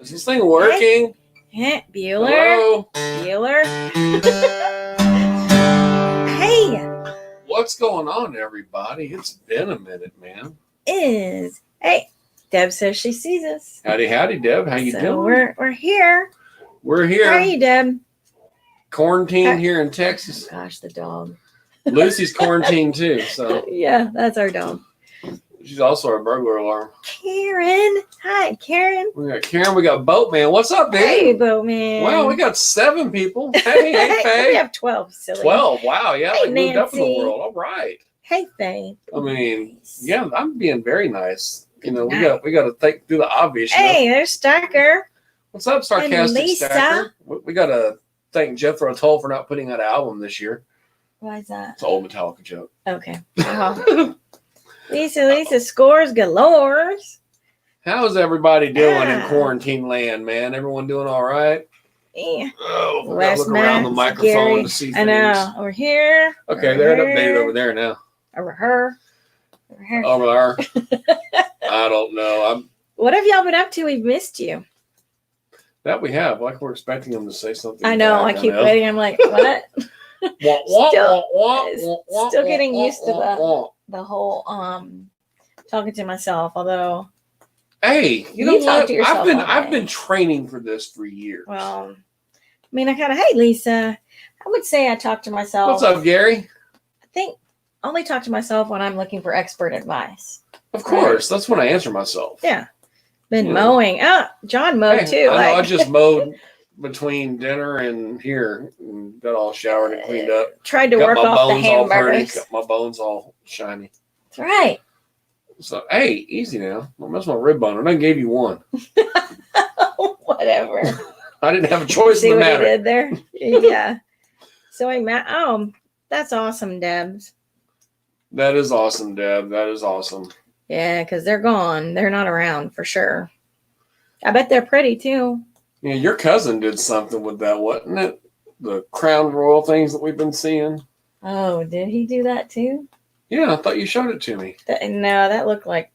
Is this thing working? Hey, Bueller. Hello? Bueller. Hey. What's going on, everybody? It's been a minute, man. Hey, Deb says she sees us. Howdy, howdy, Deb. How you doing? We're here. We're here. How are you, Deb? Quarantined here in Texas. Oh, gosh, the dog. Lucy's quarantined too, so yeah, that's our dog. she's also our burglar alarm. Karen. Hi, Karen. We got Karen. We got Boatman. What's up, dude? Hey, Boatman. Wow, we got 7 people. Hey, Faye. We have 12, silly. 12. Wow, yeah, Hey, we moved up in the Nancy. world. All right. Hey, Faye. I mean, Nice. yeah, I'm being very nice. You know, Nice. we got to think through the obvious. Hey, there's Stacker. What's up, sarcastic Lisa. Stacker? We got to thank Jethro Tull for not putting out an album this year. Why is that? It's an old Metallica joke. Okay. Lisa scores galore. How's everybody doing in Ah. quarantine land, man? Everyone doing all right? Yeah. Oh, we got Wes, to look around the Max, microphone Gary. to see things. I know. Over here. Okay, over they're here, updated over there now. Over her. Over here. Over there. I don't know. What have y'all been up to? We've missed you. That we have. Like we're expecting them to say something. I know. I back, keep waiting. I'm like, what? Still getting used to the whole talking to myself. Although, Hey, you know You talk what? to yourself all I've day. been training for this for years. well, I mean, I kind of, hey, Lisa. I would say I talk to myself. What's up, Gary? I think I only talk to myself when I'm looking for expert advice. Of course, that's when I answer myself. Yeah. Been Yeah. mowing. Oh, John mowed Hey, too. I know. I like- just mowed between dinner and here, and got all showered and cleaned up. tried to Got work my off the bones all pretty. hamburgers. Got my bones all shiny. That's right. So hey, easy now. That's my rib bone, and I gave you one. Whatever. I didn't have a choice See in the what he matter. did there? Yeah. So that's awesome, Debs. That is awesome, Deb. That is awesome. Yeah, because they're gone. They're not around for sure. I bet they're pretty too. Yeah, your cousin did something with that, wasn't it? The crown royal things that we've been seeing. Oh, did he do that too? Yeah, I thought you showed it to me. No, that looked like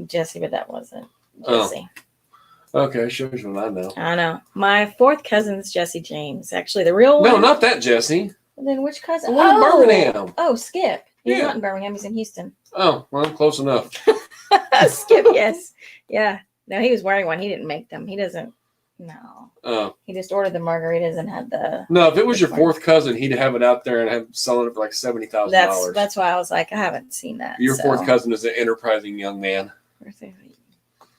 Jesse, but that wasn't Oh. Jesse. Okay, shows you what I know. I know. My 4th cousin's Jesse James. Actually, the real one. No, not that Jesse. Then which cousin? The one in Birmingham. Oh, Skip. He's Yeah. not in Birmingham. He's in Houston. Oh, well, close enough. Skip, yes. Yeah. No, he was wearing one. He didn't make them. He doesn't. No. Oh. He just ordered the margaritas and had the. No, if it was your 4th cousin, he'd have it out there and have selling it for like $70,000. That's why I was like, I haven't seen that. Your so. 4th cousin is an enterprising young man.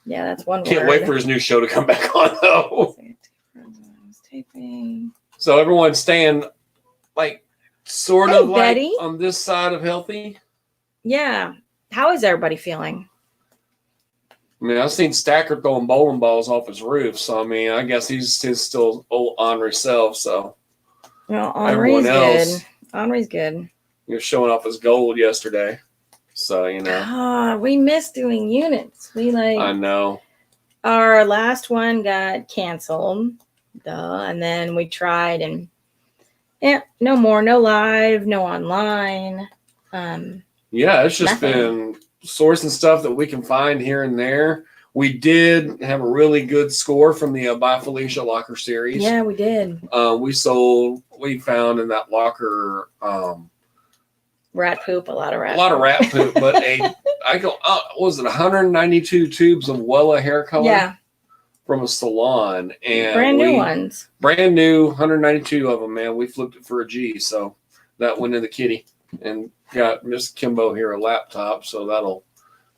Yeah, that's one Can't word. wait for his new show to come back on, though. Taping. So everyone's staying, like, sort Hey, of like Betty. on this side of healthy. Yeah. How is everybody feeling? I mean, I've seen Stacker throwing bowling balls off his roof, so I mean, I guess he's his still old ornery self. So Well, everyone Henri's else, good. Henri's good. he was showing off his gold yesterday. So you know, Ah, we miss doing units. We I know. our last one got canceled, and then we tried and no more, no live, no online. Yeah, it's just Nothing. been sourcing stuff that we can find here and there. We did have a really good score from the By Felicia locker series. Yeah, we did. We found in that locker Rat poop, a lot of rat. a lot of rat poop, but was it 192 tubes of Wella hair color? Yeah, From a salon, and brand new ones. Brand new, 192 of them, man. We flipped it for a G, so that went in the kitty, and got Miss Kimbo here a laptop, so that'll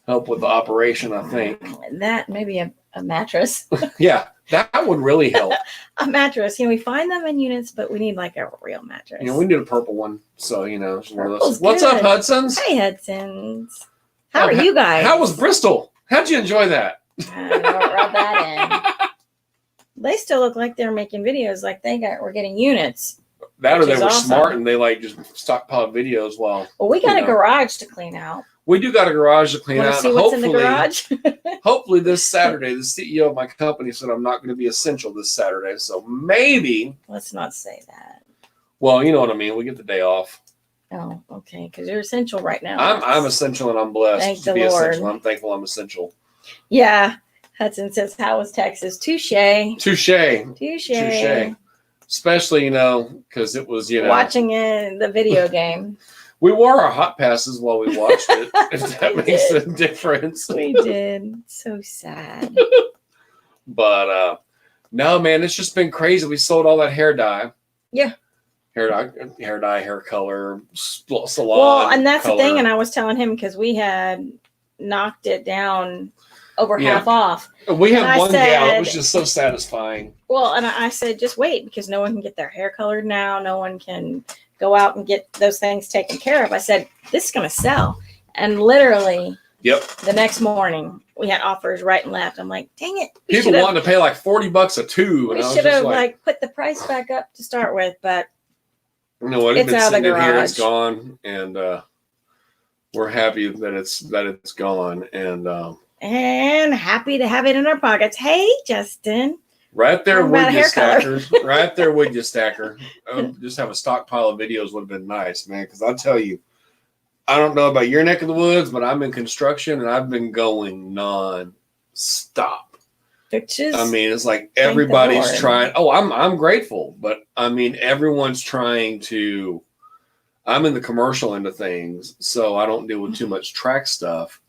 help with the operation, I think. That maybe a mattress. Yeah, that would really help. A mattress. We find them in units, but we need like a real mattress. We need a purple one, so it's one of those. Purple's What's up, good. Hudson's? Hey, Hudson's. How are you guys? How was Bristol? How'd you enjoy that? Rub that in. They still look like they're making videos like we're getting units. That or Which they is were awesome. smart and they just stockpiled videos while. Well, we got You a know. garage to clean out. We do got a garage to clean Want to out. see what's in the garage? Hopefully this Saturday, the CEO of my company said I'm not going to be essential this Saturday. So maybe, Let's not say that. well, you know what I mean. We get the day off. Oh, okay. Because you're essential right now. I'm essential and I'm blessed Thank to the be Lord. essential. I'm thankful I'm essential. Yeah. Hudson says, "How was Texas?" Touche. Touche. Especially, because it was, Watching the video game. We wore our hot passes while we watched it, if that makes a difference. We did. So sad. But no, man, it's just been crazy. We sold all that hair dye. Yeah. Hair dye, hair color, salon. Well, and that's color. the thing. And I was telling him because we had knocked it down over half off. We had one gal. It was just so satisfying. Well, and I said, just wait, because no one can get their hair colored now. No one can go out and get those things taken care of. I said, this is going to sell. And literally, the next morning, we had offers right and left. I'm like, dang it. People wanted to pay like $40 a tube. We should have like put the price back up to start with, but you know what? It's been out of the sitting in here. garage. It's gone, and we're happy that it's gone, and happy to have it in our pockets. Hey, Justin. Right there with you, Stackers. Right there with you, Stacker. Just have a stockpile of videos would have been nice, man. Because I'll tell you, I don't know about your neck of the woods, but I'm in construction and I've been going non-stop. It's like everybody's trying. Oh, I'm grateful, but everyone's trying to. I'm in the commercial end of things, so I don't deal with too much tract stuff.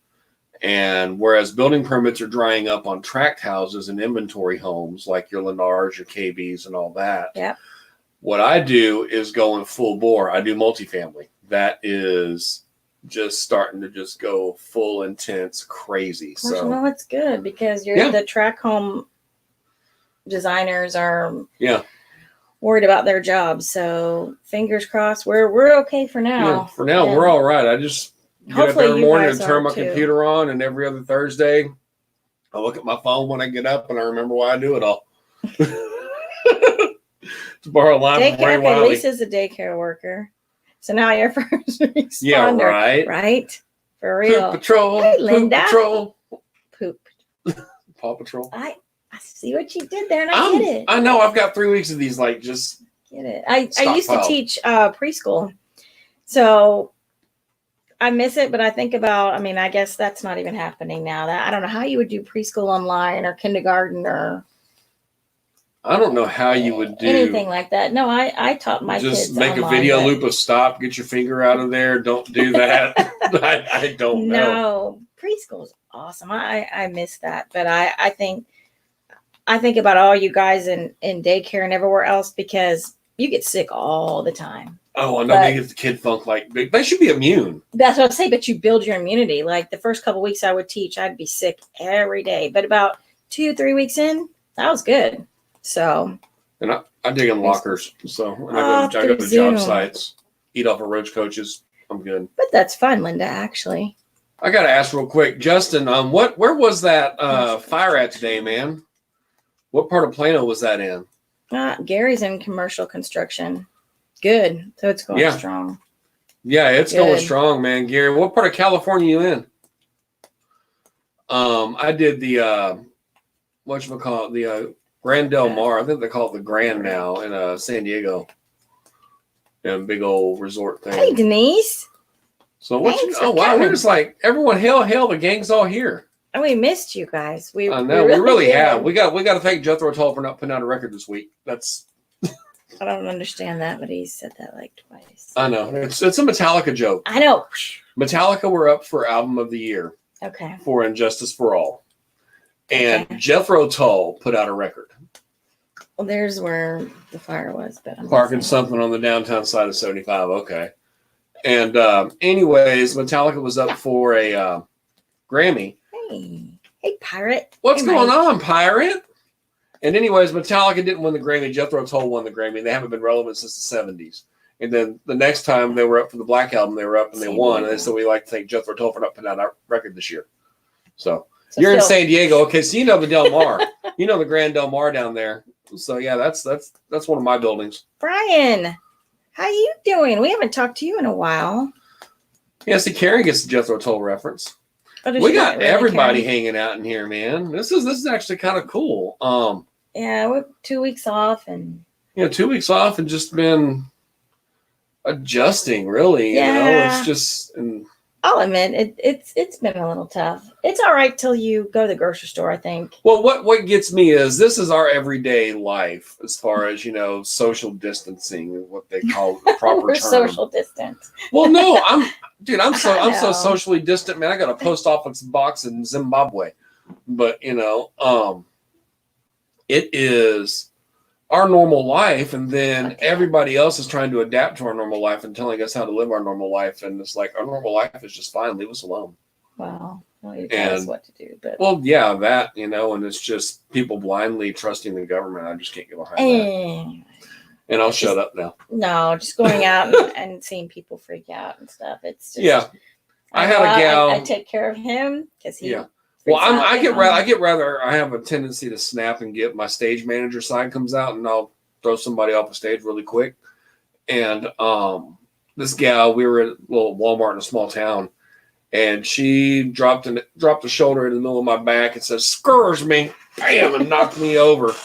And whereas building permits are drying up on tract houses and inventory homes like your Lennars, your KBs, and all that, what I do is go in full bore. I do multifamily. That is just starting to just go full intense crazy. So well, it's good because the tract home designers are worried about their jobs. So fingers crossed, we're okay for now. Yeah, for now, we're all right. I just get up every morning and turn my computer on, and every other Thursday, I look at my phone when I get up, and I remember why I do it all. To borrow a line from Ray Wiley. Lisa's a daycare worker, so now you're first responder. Yeah, right, for real. Poop Patrol, hey, Linda. Poop Patrol, Poop. Paw Patrol. I see what you did there, and I get it. I know. I've got 3 weeks of these. Like, just get it. I used to teach preschool, so. I miss it, but I think about, I guess that's not even happening now. I don't know how you would do preschool online or kindergarten or. I don't know how you would do anything like that. No, I taught my kids just make online, a video loop of stop, get your finger out of there. Don't do that. I don't know. No, preschool is awesome. I miss that, but I think about all you guys in daycare and everywhere else because you get sick all the time. Oh, I know they get the kid funk like big. They should be immune. That's what I say, but you build your immunity. Like the first couple of weeks I would teach, I'd be sick every day. But about 2-3 weeks in, that was good. So and I dig in lockers. So I go to job sites, eat off of roach coaches. I'm good. But that's fun, Linda, actually. I gotta ask real quick, Justin, where was that fire at today, man? What part of Plano was that in? Gary's in commercial construction. Good. So it's going strong. Yeah, it's going strong, man. Gary, what part of California you in? I did the whatchamacallit, the Grand Del Mar. I think they call it the Grand now in San Diego. Yeah, big old resort thing. Hey, Denise. So wow, we're just like everyone, hail, the gang's all here. And we missed you guys. I know, we really have. We got to thank Jethro Tull for not putting out a record this week. That's I don't understand that, but he said that like twice. I know. It's a Metallica joke. I know. Metallica were up for Album of the Year. Okay. For Injustice for All. And Jethro Tull put out a record. Well, there's where the fire was. But I'm parking something on the downtown side of 75. Okay. And anyways, Metallica was up for a Grammy. Hey, Pirate. What's going on, Pirate? And anyways, Metallica didn't win the Grammy. Jethro Tull won the Grammy. They haven't been relevant since the 70s. And then the next time they were up for the Black Album, they were up and they won. And so we like to thank Jethro Tull for not putting out a record this year. So you're in San Diego. Okay, so you know the Del Mar. You know the Grand Del Mar down there. So yeah, that's one of my buildings. Brian, how you doing? We haven't talked to you in a while. Yeah, see, Karen gets the Jethro Tull reference. We got everybody hanging out in here, man. This is actually kind of cool. Yeah, we're 2 weeks off and 2 weeks off and just been adjusting, really. Yeah. It's just I'll admit it's been a little tough. It's all right till you go to the grocery store, I think. Well, what gets me is this is our everyday life as far as, social distancing is what they call the proper We're term. social distance. Well, no, I'm so socially distant, man. I got a post office box in Zimbabwe. But, it is our normal life, and then everybody else is trying to adapt to our normal life and telling us how to live our normal life, and it's like our normal life is just fine. Leave us alone. Well, you tell us what to do, but yeah, that and it's just people blindly trusting the government. I just can't get behind that. And I'll shut up now. No, just going out and seeing people freak out and stuff. It's just I had a gal. I take care of him because he. Yeah. Well, I have a tendency to snap and get my stage manager side comes out, and I'll throw somebody off the stage really quick. And this gal, we were at a little Walmart in a small town, and she dropped a shoulder in the middle of my back and said, "Scurs me," bam, and knocked me over.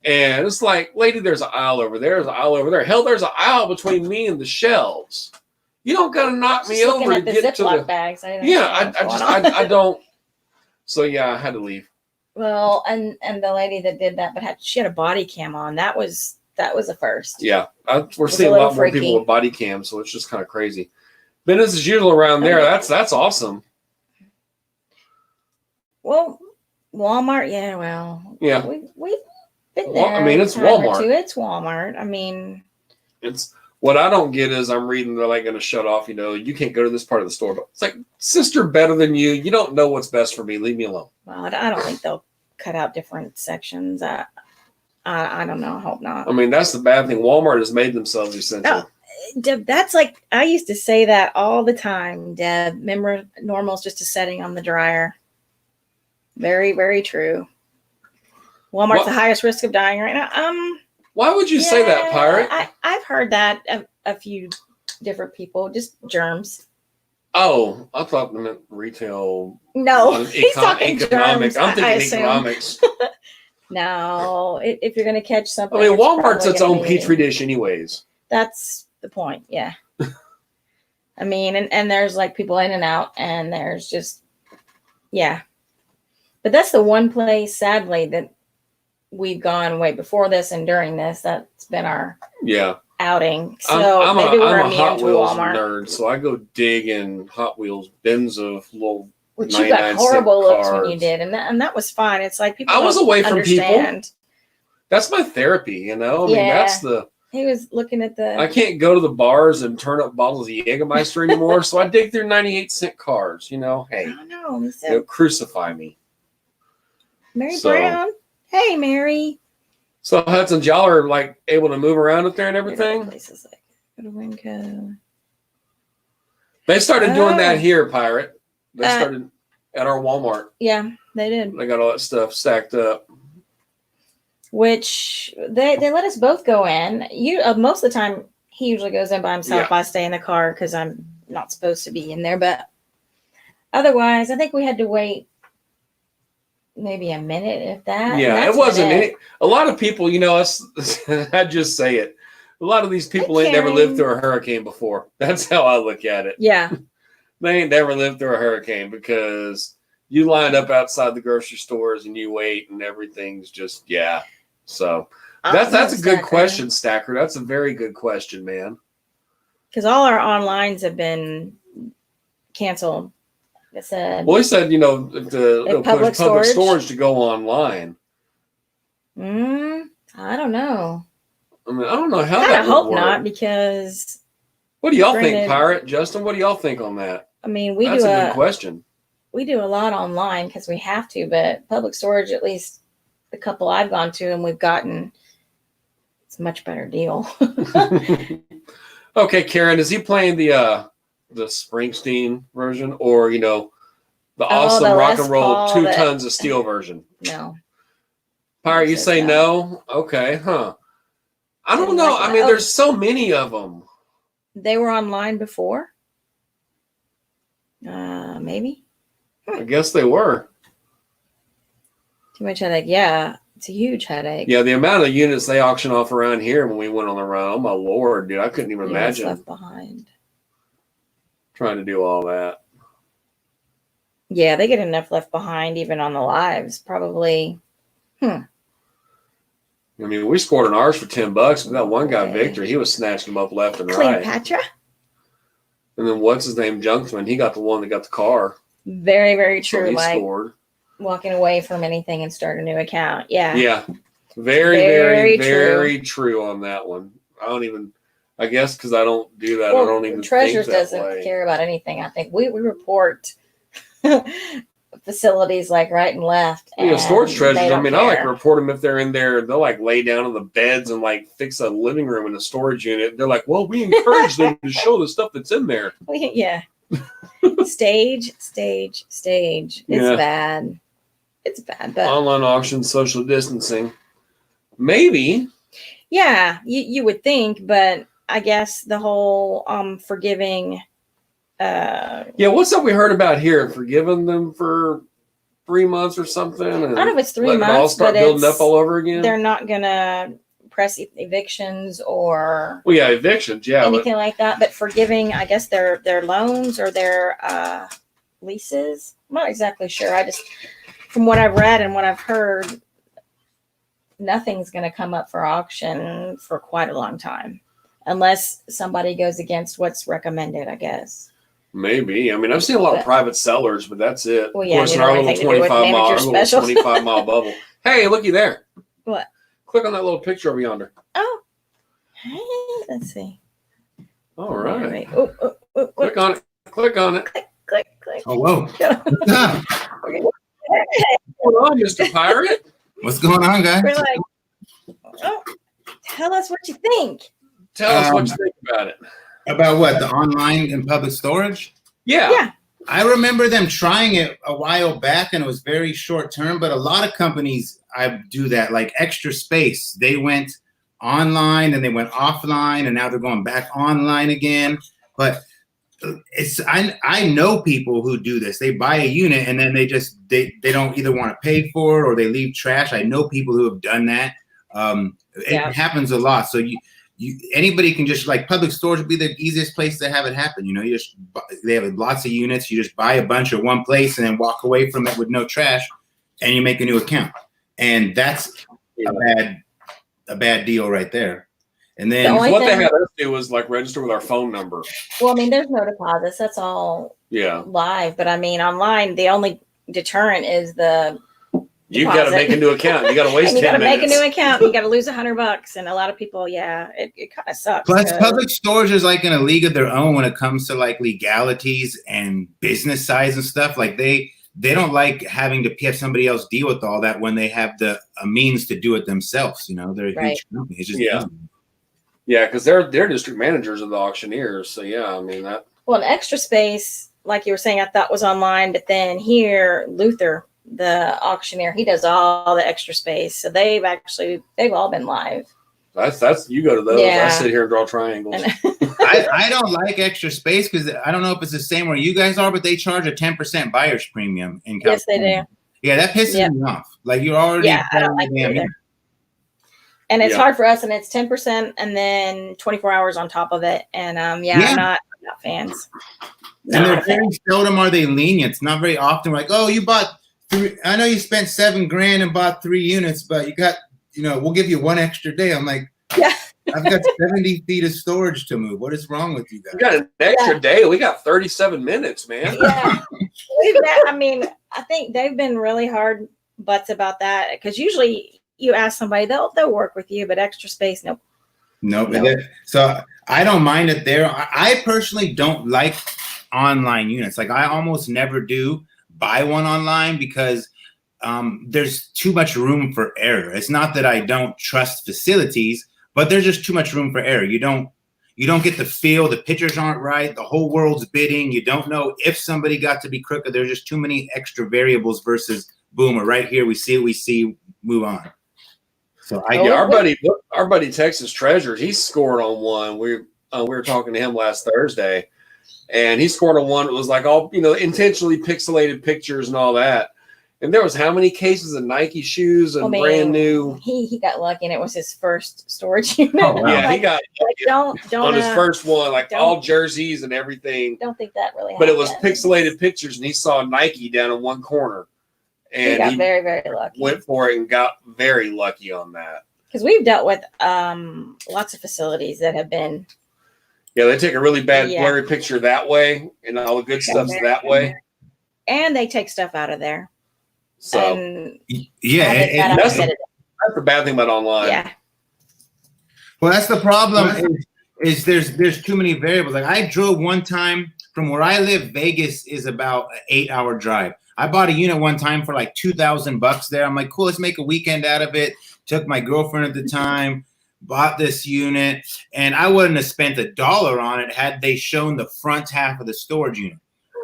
And it's like, lady, there's an aisle over there. There's an aisle over there. Hell, there's an aisle between me and the shelves. You don't got to knock me over to get to the bags. I don't. So yeah, I had to leave. Well, and the lady that did that, but she had a body cam on. That was a first. Yeah, we're seeing a lot more people with body cams, so it's just kind of crazy. Business as usual around there. That's awesome. Well, Walmart, yeah. Well, yeah, we've been there. I mean, it's Walmart. It's Walmart. I mean, it's. What I don't get is I'm reading they're like going to shut off, you can't go to this part of the store. But it's like, sister better than you. You don't know what's best for me. Leave me alone. Well, I don't think they'll cut out different sections. I don't know. I hope not. I mean, that's the bad thing. Walmart has made themselves essential. No, Deb, that's like, I used to say that all the time, Deb. Remember, normal's just a setting on the dryer. Very, very true. Walmart's the highest risk of dying right now. Why would you say that, Pirate? I've heard that a few different people, just germs. Oh, I thought they meant retail. No, he's talking economics. Germs, I'm thinking economics. No, if you're going to catch something. I mean, Walmart's its own petri dish anyways. That's the point, yeah. I mean, and there's like people in and out, and there's just, yeah. But that's the one place, sadly, that we've gone way before this and during this. That's been our outing. So I'm maybe we're a immune Hot to Wheels Walmart. nerd, so I go dig in Hot Wheels bins of little. Which you got horrible looks when you did, and that was fine. It's like people. I was away from understand. people. That's my therapy, I mean, that's the. He was looking at the. I can't go to the bars and turn up bottles of Jägermeister anymore, so I dig through 98-cent cars. Hey, I don't know. Crucify me. Mary Brown. Hey, Mary. So Hudson, y'all are like able to move around up there and everything? Places like go to Winco. They started doing that here, Pirate. They started at our Walmart. Yeah, they did. They got all that stuff stacked up. Which they let us both go in. Most of the time, he usually goes in by himself. I stay in the car because I'm not supposed to be in there. But otherwise, I think we had to wait maybe a minute, if that. Yeah, it wasn't any. A lot of people, I just say it. A lot of these people ain't never lived through a hurricane before. That's how I look at it. Yeah. They ain't never lived through a hurricane because you line up outside the grocery stores and you wait and everything's just, So that's a good question, Stacker. That's a very good question, man. Because all our onlines have been canceled. He said, if the public storage to go online. I don't know. I mean, I don't know how that would work. I hope not, because. What do y'all think, Pirate? Justin, what do y'all think on that? I mean, that's a good question. We do a lot online because we have to, but public storage, at least the couple I've gone to, and we've gotten it's a much better deal. Okay, Karen, is he playing the Springsteen version or the awesome rock and roll 2 tons of steel version? No. Pirate, you say no? Okay, huh? I don't know. I mean, there's so many of them. They were online before? Maybe. I guess they were. Too much headache. Yeah, it's a huge headache. Yeah, the amount of units they auction off around here when we went on the run. Oh my Lord, dude, I couldn't even imagine. Left behind. trying to do all that. Yeah, they get enough left behind even on the lives, probably. I mean, we scored on ours for $10. We got one guy, Victor. He was snatching them up left and right. Cleopatra. And then what's his name, Junksman? He got the one that got the car. Very, very true. So he like scored. Walking away from anything and start a new account. Yeah. Yeah. Very true on that one. I guess because I don't do that. Well, I don't even Treasures think that doesn't way. care about anything. I think we report facilities like right and left. And storage Treasures. I mean, care. I like to report them if they're in there. They'll like lay down on the beds and like fix a living room in a storage unit. They're like, well, we encourage them to show the stuff that's in there. Yeah. Stage. It's bad. It's bad. But online auctions, social distancing. Maybe. Yeah, you would think, but I guess the whole forgiving. Yeah, what's up we heard about here? Forgiving them for 3 months or something? I don't know if it's 3 months, all start but building up all over again. They're not gonna press evictions or evictions, anything like that. But forgiving, I guess their loans or their leases. I'm not exactly sure. I just, from what I've read and what I've heard, nothing's going to come up for auction for quite a long time, unless somebody goes against what's recommended, I guess. Maybe. I mean, I've seen a lot of private sellers, but that's it. Well, yeah, of course, in our little 25 mile bubble. Hey, looky there. What? Click on that little picture over yonder. Oh. Hey, let's see. All right. Oh, click on it. Click on it. Click. Oh, whoa. Okay. What's going on, Mr. Pirate? What's going on, guys? We're like, tell us what you think. Tell us what you think about it. About what? The online and public storage? Yeah. I remember them trying it a while back, and it was very short term, but a lot of companies do that, like Extra Space. They went online and they went offline, and now they're going back online again. But I know people who do this. They buy a unit and then they don't either want to pay for it or they leave trash. I know people who have done that. It happens a lot. So anybody can just, like, public storage would be the easiest place to have it happen. You know, they have lots of units. You just buy a bunch at one place and then walk away from it with no trash, and you make a new account. And that's a bad deal right there. And then what they had us do was like register with our phone number. Well, I mean, there's no deposits. That's all live. But I mean, online, the only deterrent is the You've got to make a new account. You got to waste 10 minutes. You got to make a new account. You got to lose $100. And a lot of people, it kind of sucks. Plus, public storage is like in a league of their own when it comes to like legalities and business size and stuff. Like they don't like having to have somebody else deal with all that when they have the means to do it themselves. You know, they're a huge company. It's just easy. Yeah, because they're district managers of the auctioneers. So, I mean that. Well, an Extra Space, like you were saying, I thought was online. But then here, Luther, the auctioneer, he does all the Extra Space. So they've all been live. That's you go to those. I sit here and draw triangles. I don't like Extra Space because I don't know if it's the same where you guys are, but they charge a 10% buyer's premium in California. Yes, they do. Yeah, that pisses me off. Like you're already. Yeah, I don't like it either. And it's hard for us, and it's 10% and then 24 hours on top of it. And I'm not fans. And they're very seldom are they lenient. It's not very often like, oh, you bought 3. I know you spent $7,000 and bought 3 units, but you got, we'll give you 1 extra day. I'm like, I've got 70 feet of storage to move. What is wrong with you guys? We got an extra day. We got 37 minutes, man. Yeah. I think they've been really hard butts about that because usually you ask somebody, they'll work with you, but Extra Space, nope. So I don't mind it there. I personally don't like online units. Like I almost never do buy one online because there's too much room for error. It's not that I don't trust facilities, but there's just too much room for error. You don't get the feel. The pictures aren't right. The whole world's bidding. You don't know if somebody got to be crooked. There's just too many extra variables versus boom, we're right here. We see what we see. Move on. So our buddy Texas Treasures, he scored on one. We were talking to him last Thursday, and he scored on one. It was like all intentionally pixelated pictures and all that. And there was how many cases of Nike shoes and brand new. He got lucky, and it was his first storage unit. Oh, wow. Yeah, he got don't on his first one, like all jerseys and everything. Don't think that really But happened. it was pixelated pictures, and he saw Nike down in one corner. And he got very, very lucky. Went for it and got very lucky on that. Because we've dealt with lots of facilities that have been. Yeah, they take a really bad blurry picture that way, and all the good stuff's that way. And they take stuff out of there. So that's the bad thing about online. Yeah. Well, that's the problem. Is there's too many variables. Like I drove one time from where I live. Vegas is about an 8-hour drive. I bought a unit one time for like $2,000 there. I'm like, cool, let's make a weekend out of it. Took my girlfriend at the time, bought this unit, and I wouldn't have spent $1 on it had they shown the front half of the storage unit.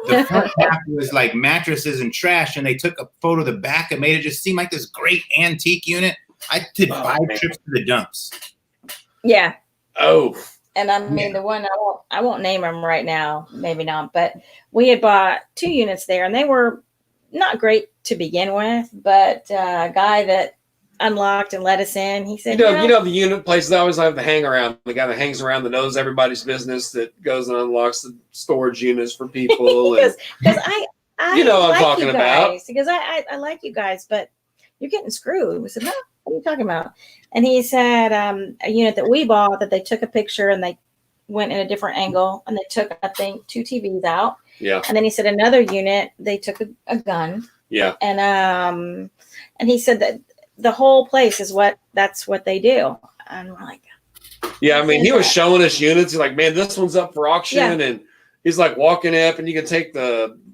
The front half was like mattresses and trash, and they took a photo of the back and made it just seem like this great antique unit. I did 5 trips to the dumps. Yeah. Oh. And I mean, the one I won't name them right now, maybe not, but we had bought 2 units there, and they were not great to begin with. But a guy that unlocked and let us in, he said, you know the unit places always have the hang around, the guy that hangs around that knows everybody's business, that goes and unlocks the storage units for people. Because I you know what I'm talking about. Because I like you guys, but you're getting screwed. We said, no, what are you talking about? And he said a unit that we bought that they took a picture and they went in a different angle and they took, I think, 2 TVs out. Yeah. And then he said another unit, they took a gun. Yeah. And he said that the whole place that's what they do. And we're like, yeah, I mean, he was showing us units. He's like, man, this one's up for auction. And he's like walking up, and you can take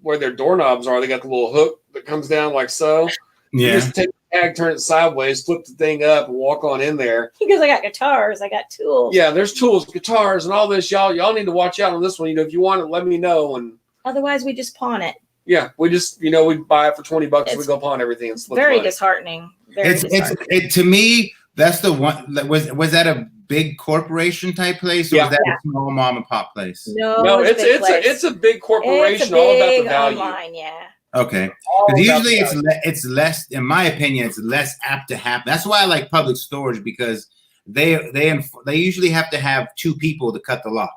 where their doorknobs are. They got the little hook that comes down like so. Yeah. You just take the tag, turn it sideways, flip the thing up, and walk on in there. He goes, I got guitars, I got tools. Yeah, there's tools, guitars, and all this. Y'all need to watch out on this one. You know, if you want it, let me know. And otherwise, we just pawn it. Yeah, we just, we buy it for $20. We go pawn everything and split very the money. disheartening. It's to me, that's the one. Was that a big corporation type place, or was that a small mom and pop place? No, it's a big corporation. All about the value. Online, Okay, because usually it's less. In my opinion, it's less apt to happen. That's why I like public storage, because they usually have to have 2 people to cut the lock.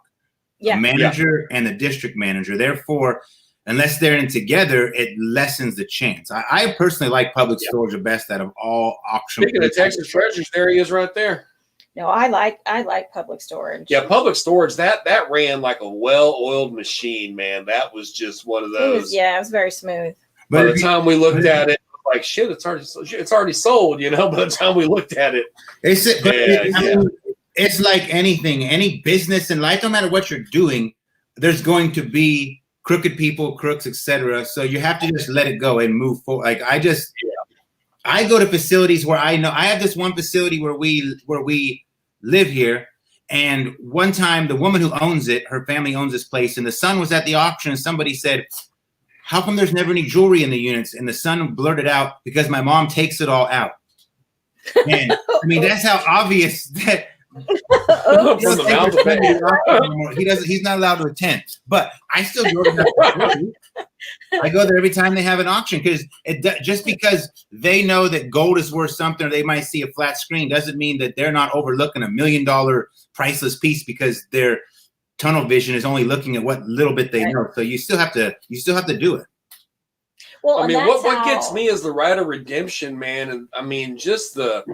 Yeah, a manager and the district manager. Therefore, unless they're in together, it lessens the chance. I personally like public storage the best out of all auction. Speaking of Texas Treasures, there he is right there. No, I like public storage. Yeah, public storage, that ran like a well-oiled machine, man. That was just one of those. It was very smooth. By the time we looked at it, like shit, it's already sold, By the time we looked at it, it's like anything, any business in life. No matter what you're doing, there's going to be crooked people, crooks, etc. So you have to just let it go and move forward. Like I go to facilities where I know I have this one facility where we live here. And one time the woman who owns it, her family owns this place, and the son was at the auction, and somebody said, how come there's never any jewelry in the units? And the son blurted out, because my mom takes it all out. And I mean, that's how obvious that he's not allowed to attend. But I still go to that. I go there every time they have an auction, because just because they know that gold is worth something, or they might see a flat screen, doesn't mean that they're not overlooking $1 million priceless piece, because their tunnel vision is only looking at what little bit they know. So you still have to do it. Well, I mean, what gets me is the right of redemption, man. And I mean, just the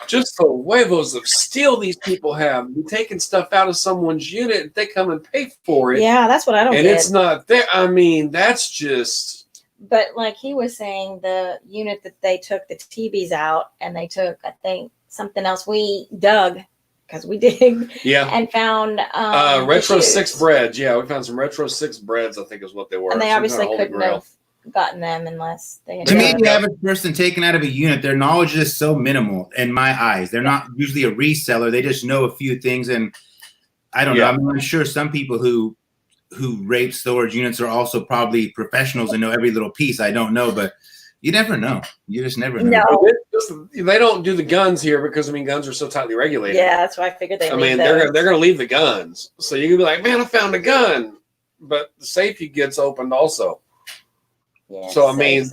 huevos of steel these people have. You're taking stuff out of someone's unit, they come and pay for it. Yeah, that's what I don't get. And it's not there. I mean, that's just. But like he was saying, the unit that they took the TVs out, and they took, I think, something else. We dug, because we dig. Yeah. And found Retro 6 breads. Yeah, we found some Retro 6 breads, I think is what they were. And they obviously couldn't have gotten them unless they had. To me, the average person taken out of a unit, their knowledge is so minimal in my eyes. They're not usually a reseller. They just know a few things, and I don't know. I mean, I'm sure some people who rape storage units are also probably professionals and know every little piece. I don't know, but you never know. You just never know. No. They don't do the guns here because, I mean, guns are so tightly regulated. Yeah, that's why I figured they. I mean, they're going to leave the guns, so you can be like, man, I found a gun, but the safety gets opened also. Yeah, So I mean,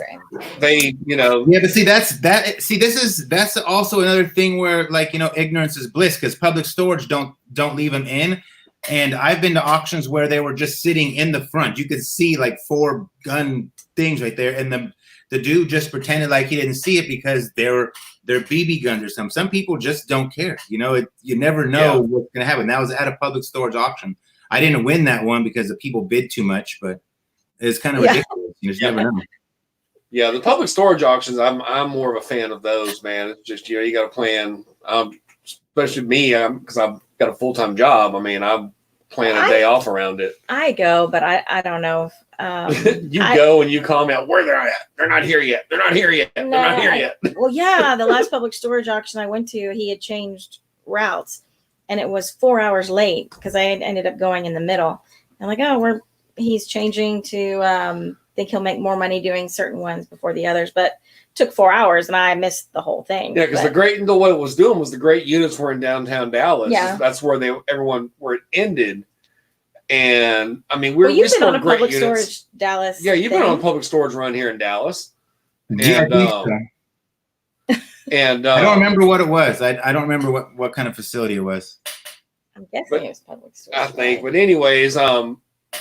they, you know. Yeah, but see, that's also another thing where, like, you know, ignorance is bliss, because public storage don't leave them in. And I've been to auctions where they were just sitting in the front. You could see like 4 gun things right there, and the dude just pretended like he didn't see it because they're BB guns or something. Some people just don't care. You know, you never know what's gonna happen. That was at a public storage auction. I didn't win that one because the people bid too much, but it's kind of ridiculous. You just never know. Yeah, the public storage auctions, I'm more of a fan of those, man. It's just, you know, you got to plan. Especially me, because I've got a full-time job. I mean, I plan a day off around it. I go, but I don't know. You go and you comment, where they're at. They're not here yet. They're not here yet. They're not here yet. Well, yeah, the last public storage auction I went to, he had changed routes, and it was 4 hours late because I ended up going in the middle. I'm like, oh, he's changing to think he'll make more money doing certain ones before the others, but took 4 hours and I missed the whole thing. Yeah, because the way it was doing was the great units were in downtown Dallas. Yeah. That's where where it ended. And I mean, you've been on a public storage Dallas. Yeah, you've been on a public storage run here in Dallas. Yeah, and I don't remember what it was. I don't remember what kind of facility it was. I'm guessing it was public storage. I think, but anyways,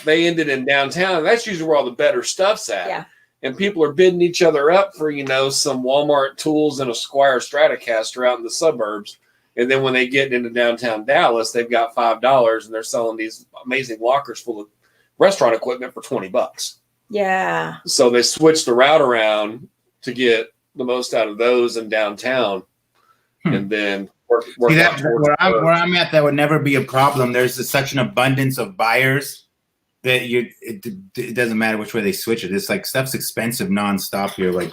they ended in downtown. And that's usually where all the better stuff's at. Yeah. And people are bidding each other up for, you know, some Walmart tools and a Squire Stratocaster out in the suburbs. And then when they get into downtown Dallas, they've got $5 and they're selling these amazing lockers full of restaurant equipment for $20. Yeah. So they switched the route around to get the most out of those in downtown. And then work out towards where I'm at, that would never be a problem. There's such an abundance of buyers that it doesn't matter which way they switch it. It's like stuff's expensive nonstop here. Like,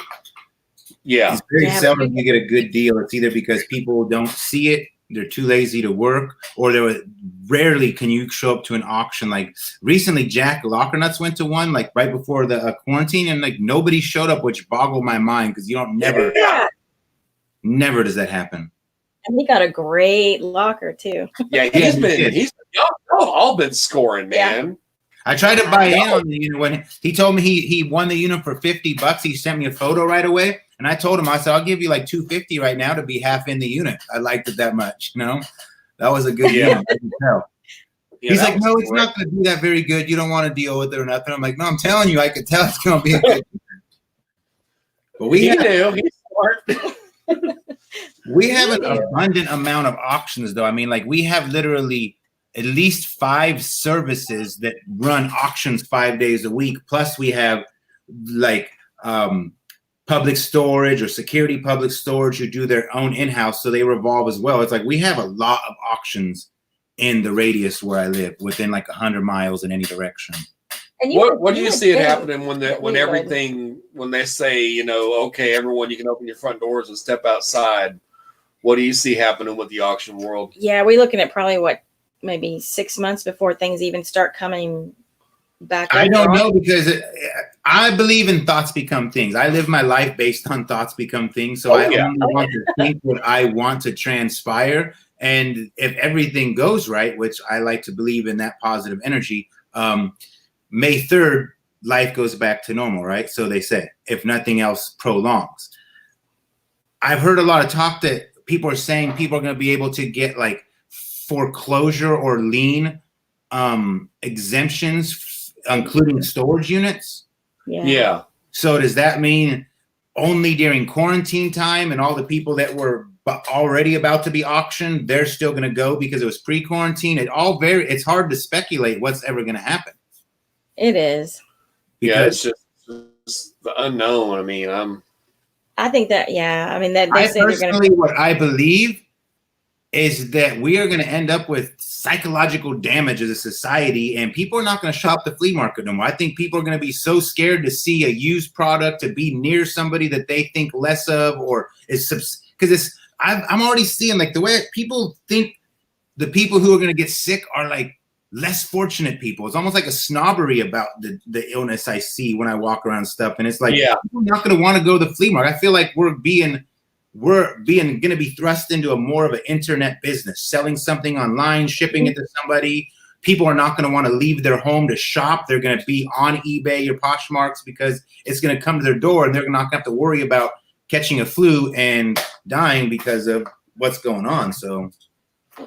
yeah, it's very seldom you get a good deal. It's either because people don't see it, they're too lazy to work, or rarely can you show up to an auction. Like recently, Jack Lockernuts went to one like right before the quarantine, and like nobody showed up, which boggled my mind because you don't never does that happen. And he got a great locker too. Yeah, y'all all been scoring, man. Yeah. I tried to buy in on the unit when he told me he won the unit for $50. He sent me a photo right away, and I told him, I said, I'll give you like $250 right now to be half in the unit. I liked it that much, you know. That was a good deal. I can tell. Yeah, he's like, no, it's not going to do that very good. You don't want to deal with it or nothing. I'm like, no, I'm telling you, I could tell it's going to be a good. But he's smart. We have an abundant amount of auctions, though. I mean, like we have literally at least 5 services that run auctions 5 days a week. Plus we have like public storage or security public storage who do their own in-house. So they revolve as well. It's like we have a lot of auctions in the radius where I live, within like 100 miles in any direction. And what do you see it happening when they say, you know, okay, everyone, you can open your front doors and step outside. What do you see happening with the auction world? Yeah, we're looking at probably maybe 6 months before things even start coming back. I don't know, because I believe in thoughts become things. I live my life based on thoughts become things. So I only want to think what I want to transpire. And if everything goes right, which I like to believe in that positive energy, May 3rd, life goes back to normal, right? So they say, if nothing else prolongs. I've heard a lot of talk that people are saying people are going to be able to get like foreclosure or lien exemptions, including storage units. Yeah. So does that mean only during quarantine time, and all the people that were already about to be auctioned, they're still going to go because it was pre-quarantine? It's hard to speculate what's ever going to happen. It is. Because it's just the unknown. I mean, I think that, yeah. I mean, that they say what I believe is that we are going to end up with psychological damage as a society, and people are not going to shop the flea market no more. I think people are going to be so scared to see a used product, to be near somebody that they think less of, or because I'm already seeing like the way people think the people who are going to get sick are like less fortunate people. It's almost like a snobbery about the illness I see when I walk around stuff. And it's like, people are not going to want to go to the flea market. I feel like we're going to be thrust into a more of an internet business, selling something online, shipping it to somebody, people are not going to want to leave their home to shop. They're going to be on eBay or Poshmarks because it's going to come to their door, and they're not going to have to worry about catching a flu and dying because of what's going on. So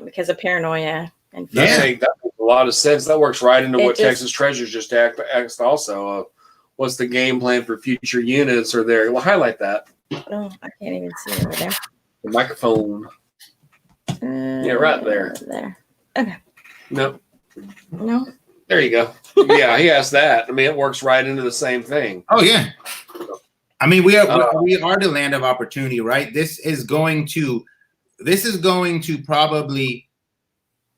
because of paranoia and that makes a lot of sense. That works right into what Texas Treasures just asked also. What's the game plan for future units? Or there? Well, highlight that. Oh, I can't even see over there. The microphone. Yeah, right there. There. Okay. No. No. There you go. Yeah, he asked that. I mean, it works right into the same thing. Oh yeah. I mean, we are the land of opportunity, right? This is going to probably,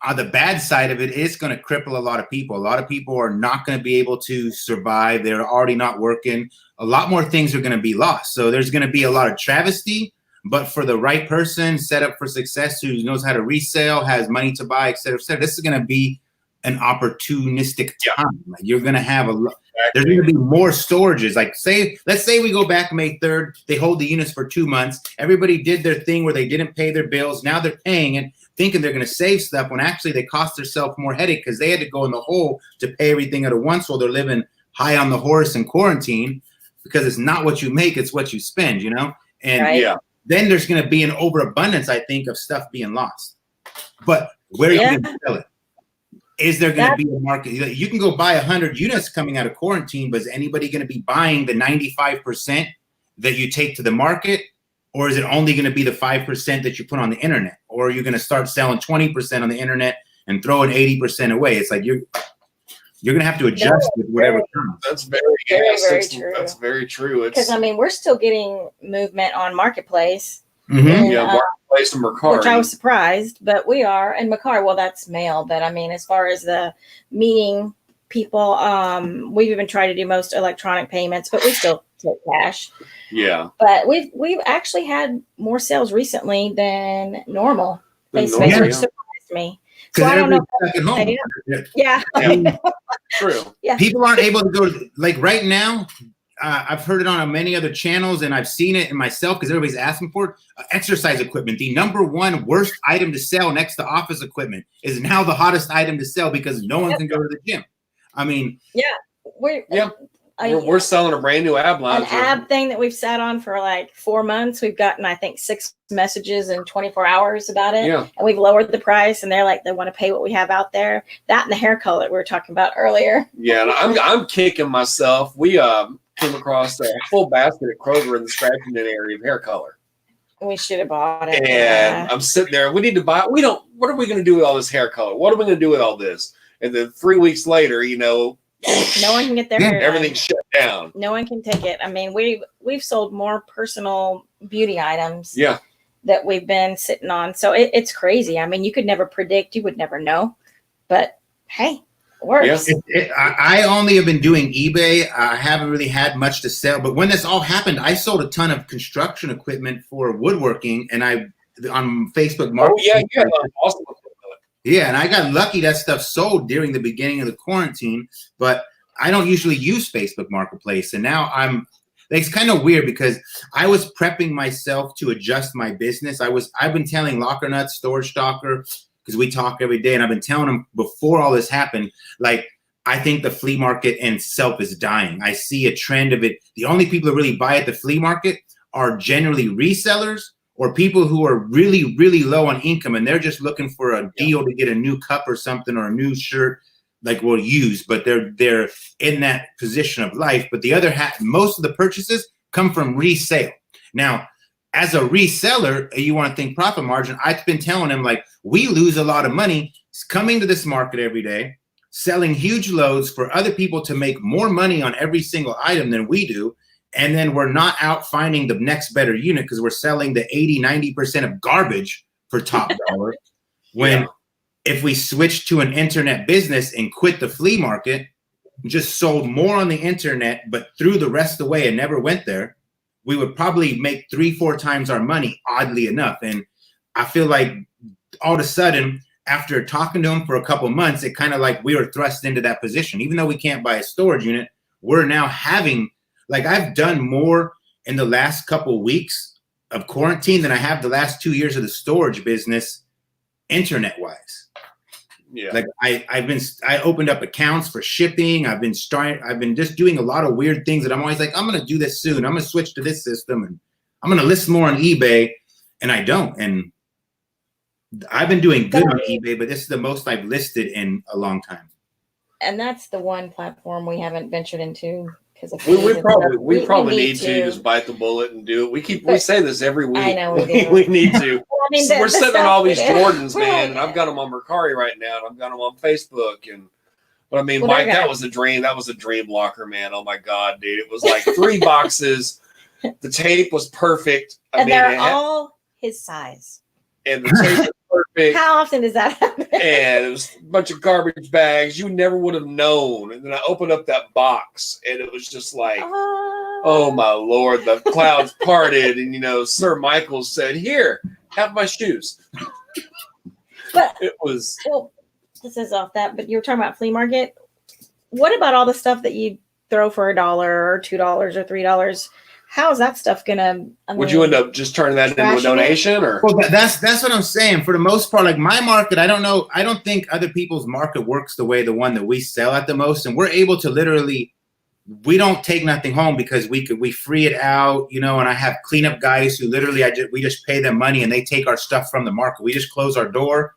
on the bad side of it, is going to cripple a lot of people. A lot of people are not going to be able to survive. They're already not working. A lot more things are going to be lost. So there's going to be a lot of travesty, but for the right person set up for success, who knows how to resell, has money to buy, et cetera, this is going to be an opportunistic time. Like, you're going to have there's going to be more storages. Like, let's say we go back May 3rd, they hold the units for 2 months. Everybody did their thing where they didn't pay their bills. Now they're paying it, thinking they're going to save stuff, when actually they cost themselves more headache because they had to go in the hole to pay everything at once while they're living high on the horse in quarantine, because it's not what you make, it's what you spend, you know? And then there's going to be an overabundance, I think, of stuff being lost. But where are you going to sell it? Is there going to be a market? You can go buy 100 units coming out of quarantine, but is anybody going to be buying the 95% that you take to the market? Or is it only going to be the 5% that you put on the internet? Or are you going to start selling 20% on the internet and throwing 80% away? It's like you're going to have to adjust with whatever comes. That's very true. That's very true. Because I mean, we're still getting movement on Marketplace. Mm-hmm. And, Marketplace and MERCARI. Which I was surprised, but we are. And MERCARI, well, that's mail. But I mean, as far as the meeting people, we've even tried to do most electronic payments, but we still take cash. Yeah. But we've actually had more sales recently than normal. Which surprised me. So I don't know. Yeah. True. Yeah. People aren't able to go like right now. I've heard it on many other channels, and I've seen it in myself because everybody's asking for it. Exercise equipment, the #1 worst item to sell next to office equipment, is now the hottest item to sell because no one can go to the gym. I mean, we're selling a brand new ab line. An ab thing that we've sat on for like 4 months. We've gotten, I think, 6 messages in 24 hours about it. Yeah. And we've lowered the price, and they're like, they want to pay what we have out there. That and the hair color that we were talking about earlier. Yeah, and I'm kicking myself. We came across a full basket at Crocker in the scratching area of hair color. We should have bought it. And I'm sitting there. We need to buy. What are we going to do with all this hair color? What are we going to do with all this? And then 3 weeks later, no one can get their hair. Everything's shut down. No one can take it. I mean, we've sold more personal beauty items. Yeah. That we've been sitting on. So it's crazy. I mean, you could never predict. You would never know. But hey. Works. I only have been doing eBay. I haven't really had much to sell. But when this all happened, I sold a ton of construction equipment for woodworking, and on Facebook Marketplace. Oh yeah, awesome. Yeah, and I got lucky that stuff sold during the beginning of the quarantine. But I don't usually use Facebook Marketplace, and now it's kind of weird because I was prepping myself to adjust my business. I've been telling Locker Nuts, Storage Stalker, because we talk every day, and I've been telling them before all this happened, like, I think the flea market in itself is dying. I see a trend of it. The only people who really buy at the flea market are generally resellers or people who are really, really low on income, and they're just looking for a deal to get a new cup or something or a new shirt, like we'll use, but they're in that position of life. But the other half, most of the purchases come from resale. Now, as a reseller, you want to think profit margin. I've been telling them, like, we lose a lot of money coming to this market every day, selling huge loads for other people to make more money on every single item than we do. And then we're not out finding the next better unit because we're selling the 80-90% of garbage for top dollar. When if we switch to an internet business and quit the flea market, just sold more on the internet, but threw the rest away and never went there, we would probably make 3-4 times our money, oddly enough. And I feel like all of a sudden, after talking to them for a couple of months, it kind of like we were thrust into that position. Even though we can't buy a storage unit, we're now having, like, I've done more in the last couple of weeks of quarantine than I have the last 2 years of the storage business internet-wise. Yeah. Like I opened up accounts for shipping. I've been just doing a lot of weird things that I'm always like, I'm going to do this soon. I'm going to switch to this system and I'm going to list more on eBay, and I don't. And I've been doing good on eBay, but this is the most I've listed in a long time. And that's the one platform we haven't ventured into because of we probably need to just bite the bullet and do it. We say this every week. I know we do. We need to. I mean, We're sitting on all these Jordans, man, like, and I've got them on MERCARI right now, and I've got them on Facebook, but I mean, well, Mike, that was a dream. That was a dream locker, man. Oh my God, dude, it was like 3 boxes. The tape was perfect. And they're all his size. And the tape was perfect. How often does that happen? And it was a bunch of garbage bags. You never would have known. And then I opened up that box, and it was just like, oh my Lord, the clouds parted. And, Sir Michael said, here, have my shoes. But it was. Well, this is off that, but you were talking about flea market. What about all the stuff that you throw for $1 or $2 or $3? How is that stuff gonna? Would you end up just turning that into a donation, or? Well, that's what I'm saying. For the most part, like my market, I don't know. I don't think other people's market works the way the one that we sell at the most, and we're able to literally. We don't take nothing home because we free it out, and I have cleanup guys who literally we just pay them money and they take our stuff from the market. We just close our door,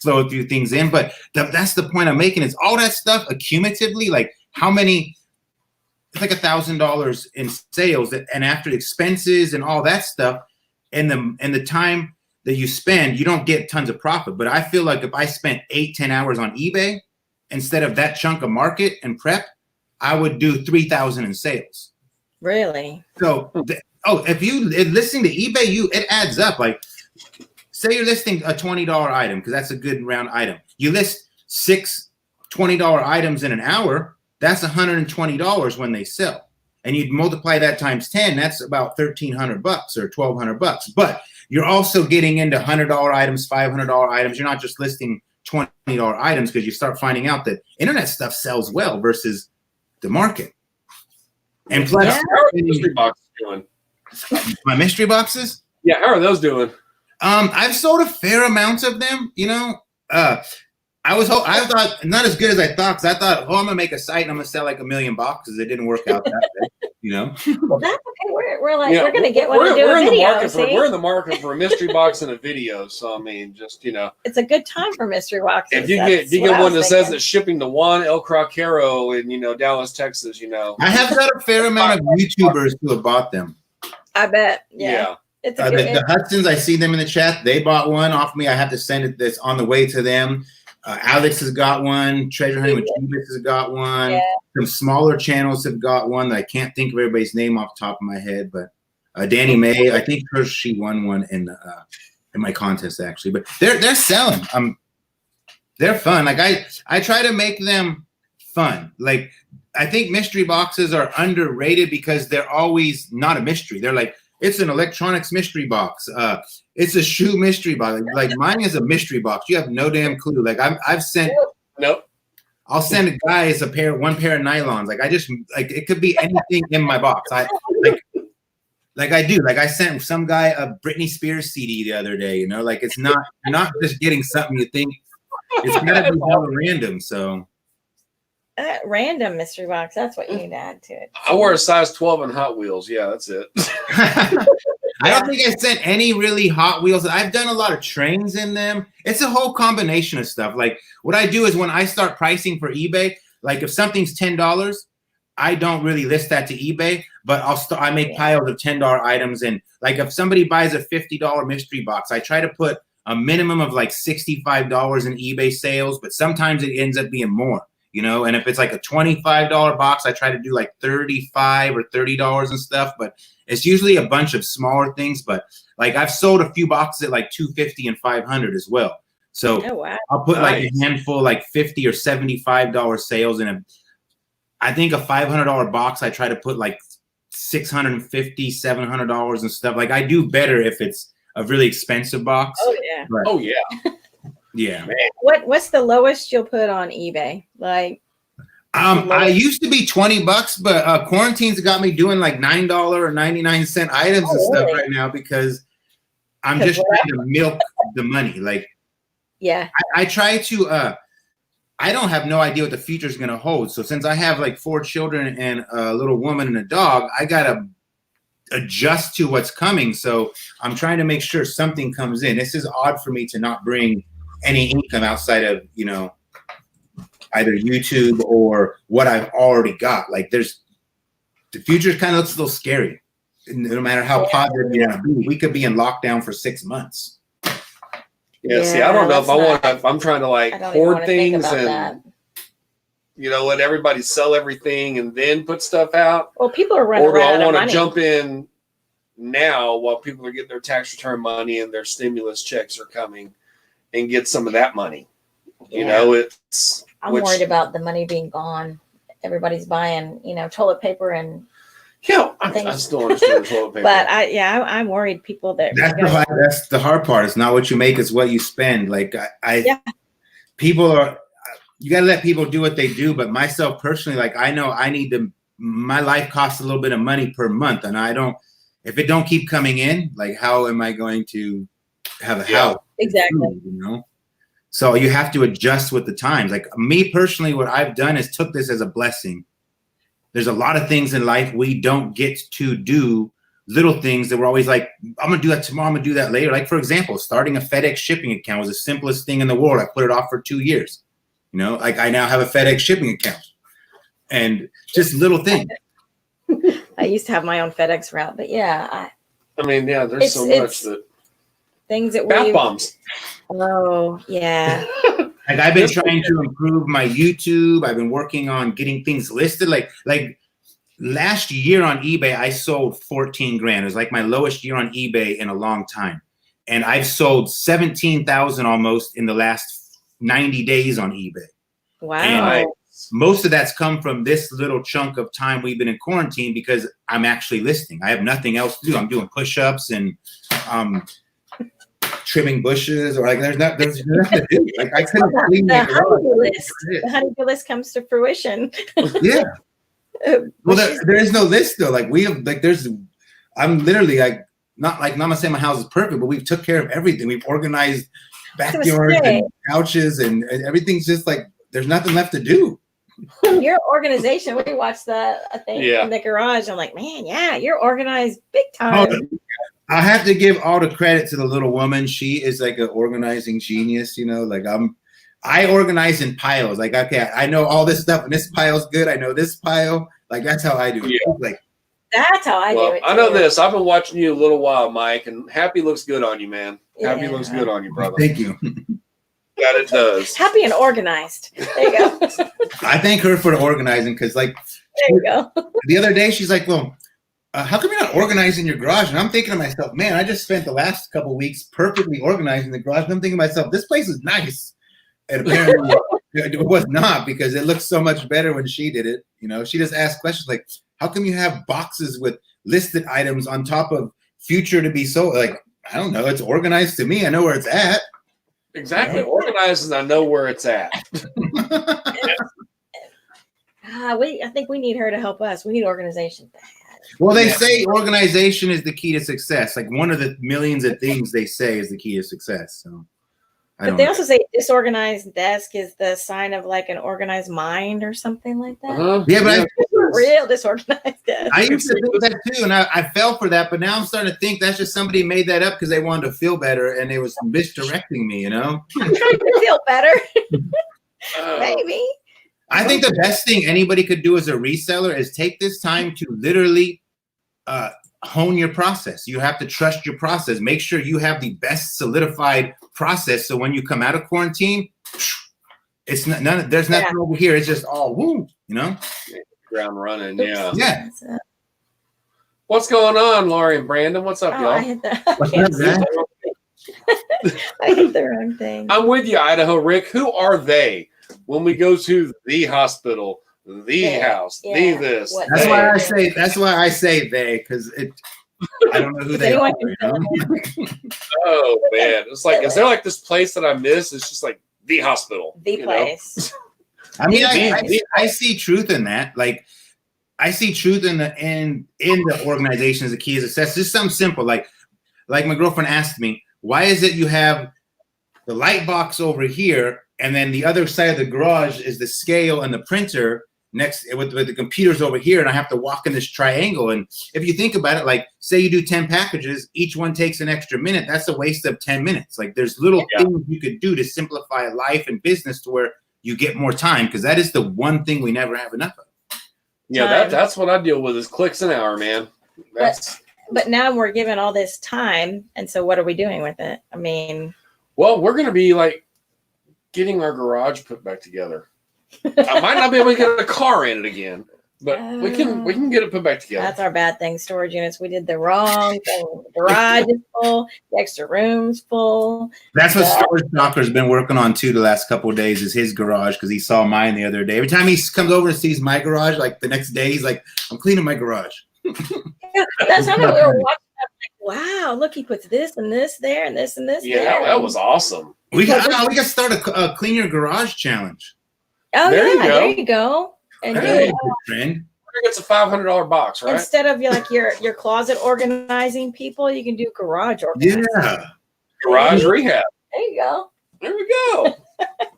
throw a few things in, but that's the point I'm making is all that stuff accumulatively, like how many. It's like $1,000 in sales, and after expenses and all that stuff, and the time that you spend, you don't get tons of profit. But I feel like if I spent 8-10 hours on eBay instead of that chunk of market and prep, I would do $3,000 in sales. Really? So, if listening to eBay, it adds up. Like, say you're listing a $20 item because that's a good round item. You list 6 $20 items in an hour. That's $120 when they sell, and you'd multiply that times 10. That's about $1,300 or $1,200. But you're also getting into $100 items, $500 items. You're not just listing $20 items because you start finding out that internet stuff sells well versus the market. And plus, how are mystery boxes doing? My mystery boxes? Yeah, how are those doing? I've sold a fair amount of them. I thought not as good as I thought, because I thought, I'm gonna make a site and I'm gonna sell like 1 million boxes. It didn't work out that way, Well, that's okay. We're like, we're gonna get one to do a video. We're in the market for a mystery box and a video. So I mean, just it's a good time for mystery boxes. If you get one that says it's shipping to Juan El Crockero in Dallas, Texas, I have got a fair amount of YouTubers who have bought them. I bet. Yeah. It's the Hudsons. I see them in the chat. They bought one off me. I have to send it. That's on the way to them. Alex has got one. Treasure Hunting with Jubis has got one. Yeah. Some smaller channels have got one that I can't think of everybody's name off the top of my head, but Danny May, I think she won one in my contest actually. But they're selling. They're fun. Like I try to make them fun. Like I think mystery boxes are underrated because they're always not a mystery. They're like, it's an electronics mystery box. It's a shoe mystery box. Like mine is a mystery box. You have no damn clue. Like I've sent. Nope. I'll send a guy as one pair of nylons. Like it could be anything in my box. I do. Like I sent some guy a Britney Spears CD the other day. Like it's not. You're not just getting something you think. It's gotta be all random. So. Random mystery box. That's what you need to add to it. I wear a size 12 in Hot Wheels. Yeah, that's it. I don't think I sent any really Hot Wheels. I've done a lot of trains in them. It's a whole combination of stuff. Like what I do is when I start pricing for eBay, like if something's $10, I don't really list that to eBay, but I make piles of $10 items. And like if somebody buys a $50 mystery box, I try to put a minimum of like $65 in eBay sales, but sometimes it ends up being more. And if it's like a $25 box, I try to do like $35 or $30 and stuff, but it's usually a bunch of smaller things. But like I've sold a few boxes at like $250 and $500 as well. So I'll put like a handful, like $50 or $75 sales in I think a $500 box, I try to put like $650, $700 and stuff. Like I do better if it's a really expensive box. Oh yeah. But, yeah. Man. What's the lowest you'll put on eBay? Like I used to be $20, but quarantine's got me doing like $9 or 99-cent items and stuff right now because I'm just trying to milk the money. Like Yeah. I try to, I don't have no idea what the future is going to hold. So since I have like 4 children and a little woman and a dog, I got to adjust to what's coming. So I'm trying to make sure something comes in. This is odd for me to not bring any income outside of, you know, either YouTube or what I've already got. Like the future kind of looks a little scary. No matter how positive you want to be, we could be in lockdown for 6 months. Yeah, see, I don't know if I'm trying to like hoard things and, you know, let everybody sell everything and then put stuff out. Well, people are running out of money. Or do I want to jump in now while people are getting their tax return money and their stimulus checks are coming and get some of that money? Yeah. You know, I'm worried about the money being gone. Everybody's buying, you know, toilet paper and I still understand toilet paper. But I'm worried people that's the hard part. It's not what you make, it's what you spend. Like people are, you got to let people do what they do. But myself personally, like I know I need to, my life costs a little bit of money per month. And if it don't keep coming in, like how am I going to have a house? Exactly. Food, you know? So you have to adjust with the times. Like me personally, what I've done is took this as a blessing. There's a lot of things in life we don't get to do, little things that we're always like, I'm going to do that tomorrow, I'm going to do that later. Like, for example, starting a FedEx shipping account was the simplest thing in the world. I put it off for 2 years. You know, like I now have a FedEx shipping account and just little things. I used to have my own FedEx route, but there's so much that things that bath bombs. Oh, yeah. Like I've been trying to improve my YouTube. I've been working on getting things listed. Like last year on eBay, I sold 14 grand. It was like my lowest year on eBay in a long time. And I've sold 17,000 almost in the last 90 days on eBay. Wow. And most of that's come from this little chunk of time we've been in quarantine because I'm actually listing. I have nothing else to do. I'm doing push-ups and trimming bushes, or like there's nothing to do. Like I couldn't clean my garage. The honeydew list comes to fruition. Yeah. Well, there is no list though. Like we have, like I'm literally like not gonna say my house is perfect, but we've took care of everything. We've organized backyards and couches and everything's just like there's nothing left to do. Your organization. We watched that thing in the garage. I'm like, man, you're organized big time. I have to give all the credit to the little woman. She is like an organizing genius, you know, like I organize in piles. Like, okay, I know all this stuff and this pile's good. I know this pile. Like, that's how I do it. Yeah. Like, that's how I do it. I know this. I've been watching you a little while, Mike, and Happy looks good on you, man. Yeah. Happy looks good on you, brother. Thank you. God, it does. Happy and organized. There you go. I thank her for the organizing because, like, there you go. The other day she's like, well, how come you're not organizing your garage? And I'm thinking to myself, man, I just spent the last couple of weeks perfectly organizing the garage. And I'm thinking to myself, this place is nice. And apparently it was not, because it looks so much better when she did it. You know, she just asked questions like, how come you have boxes with listed items on top of future to be sold? Like, I don't know. It's organized to me. I know where it's at. Exactly. Organized and I know where it's at. I think we need her to help us. We need organization. Well, they say organization is the key to success. Like one of the millions of things they say is the key to success. So, but they also say disorganized desk is the sign of like an organized mind or something like that. Yeah, but real disorganized desk. I used to think that too, and I fell for that. But now I'm starting to think that's just somebody made that up because they wanted to feel better, and it was misdirecting me. You know, I'm trying to feel better. Maybe. I think the best thing anybody could do as a reseller is take this time to literally hone your process. You have to trust your process. Make sure you have the best solidified process. So when you come out of quarantine, it's there's nothing over here. It's just all woo, you know? Ground running, yeah. What's going on, Laurie and Brandon? What's up, y'all? I hit the wrong thing. I'm with you, Idaho Rick. Who are they? When we go to the hospital, the house, the this. That's why I say they, because I don't know who they are. You know? Oh man. It's like, is there like this place that I miss? It's just like the hospital. The place. I mean, I see truth in that. Like I see truth in the organization as a key to success. Just something simple. Like my girlfriend asked me, why is it you have the light box over here, and then the other side of the garage is the scale and the printer next with the computers over here, and I have to walk in this triangle. And if you think about it, like say you do 10 packages, each one takes an extra minute. That's a waste of 10 minutes. Like there's little things you could do to simplify life and business to where you get more time, because that is the one thing we never have enough of. Yeah, that's what I deal with is clicks an hour, man. But now we're given all this time, and so what are we doing with it? I mean, well, we're gonna be like getting our garage put back together. I might not be able to get a car in it again, but we can get it put back together. That's our bad thing. Storage units. We did the wrong thing. The garage is full. The extra room's full. That's what Storage Crocker's been working on too the last couple of days, is his garage, because he saw mine the other day. Every time he comes over and sees my garage, like the next day, he's like, "I'm cleaning my garage." Yeah, that's how we were watching. Like, wow, look, he puts this and this there and this and this. Yeah, there. that was awesome. We got start a clean your garage challenge. Oh, there you go. And hey, friend. It's a $500 box, right? Instead of your closet organizing people, you can do garage organizing. Yeah. Garage rehab. There you go. There we go.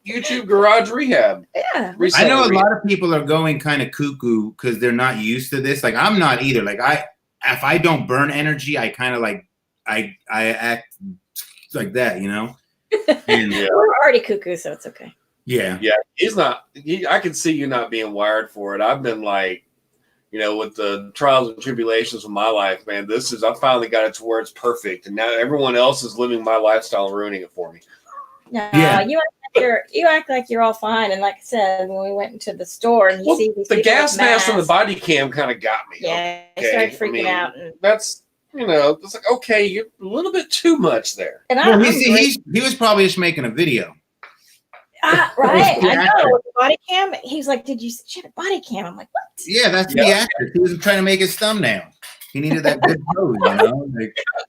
YouTube garage rehab. Yeah. I know a lot of people are going kind of cuckoo because they're not used to this. Like I'm not either. Like if I don't burn energy, I kind of like I act like that, you know. And, we're already cuckoo, so it's okay. Yeah. Yeah. He's not. I can see you not being wired for it. I've been like, you know, with the trials and tribulations of my life, man. I finally got it to where it's perfect, and now everyone else is living my lifestyle and ruining it for me. No, you act like you're all fine. And like I said, when we went into the store and you see these the gas mask and the body cam kind of got me. Yeah, I started freaking out. And that's, you know, it's like, okay, you're a little bit too much there. And he was probably just making a video. Right, I know. With the body cam, he's like, "Did you see a body cam?" I'm like, "What?" Yeah, that's the actor. He was trying to make his thumbnail. He needed that good pose, you know.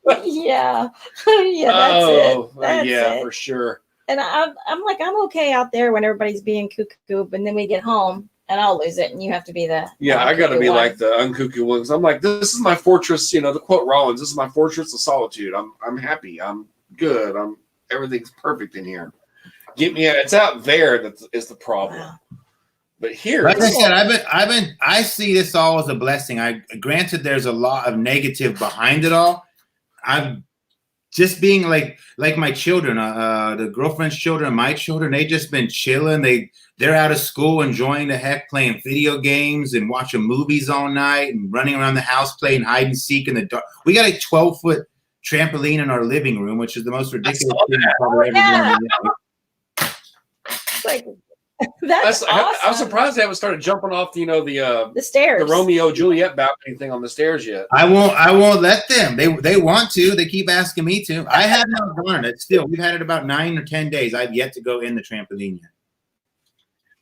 Like, yeah, that's it. For sure. And I'm like, I'm okay out there when everybody's being cuckoo, and then we get home and I'll lose it, and you have to be the I got to be like the uncuckoo ones. I'm like, this is my fortress. You know, to quote Rollins, "This is my fortress of solitude. I'm happy. I'm good. Everything's perfect in here." Get me. It's out there that is the problem. Wow. But here, like I said, I see this all as a blessing. Granted, there's a lot of negative behind it all. I'm just being like my children, the girlfriend's children, my children. They just been chilling. They're out of school, enjoying the heck, playing video games and watching movies all night and running around the house playing hide and seek in the dark. We got a 12-foot trampoline in our living room, which is the most ridiculous thing I've probably ever done. Like that's awesome. I'm surprised they haven't started jumping off, the stairs, the Romeo Juliet balcony thing on the stairs yet. I won't let them. They want to. They keep asking me to. I have not gone it. Still, we've had it about 9 or 10 days. I've yet to go in the trampoline yet.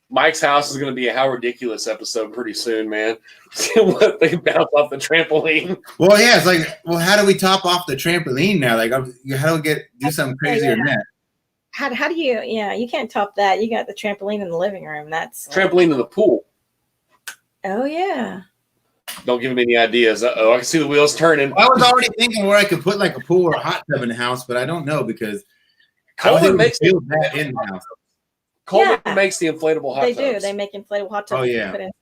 Mike's house is going to be a How Ridiculous episode pretty soon, man. See what they bounce off the trampoline. Well, yeah, it's like, well, how do we top off the trampoline now? Like, how do we do something crazier than that? How do you? Yeah, you can't top that. You got the trampoline in the living room. That's trampoline in the pool. Oh yeah. Don't give him any ideas. I can see the wheels turning. I was already thinking where I could put like a pool or a hot tub in the house, but I don't know because Coleman makes that in the house. Coleman makes the inflatable hot tubs. They do. They make inflatable hot tubs. Oh yeah. Put inside.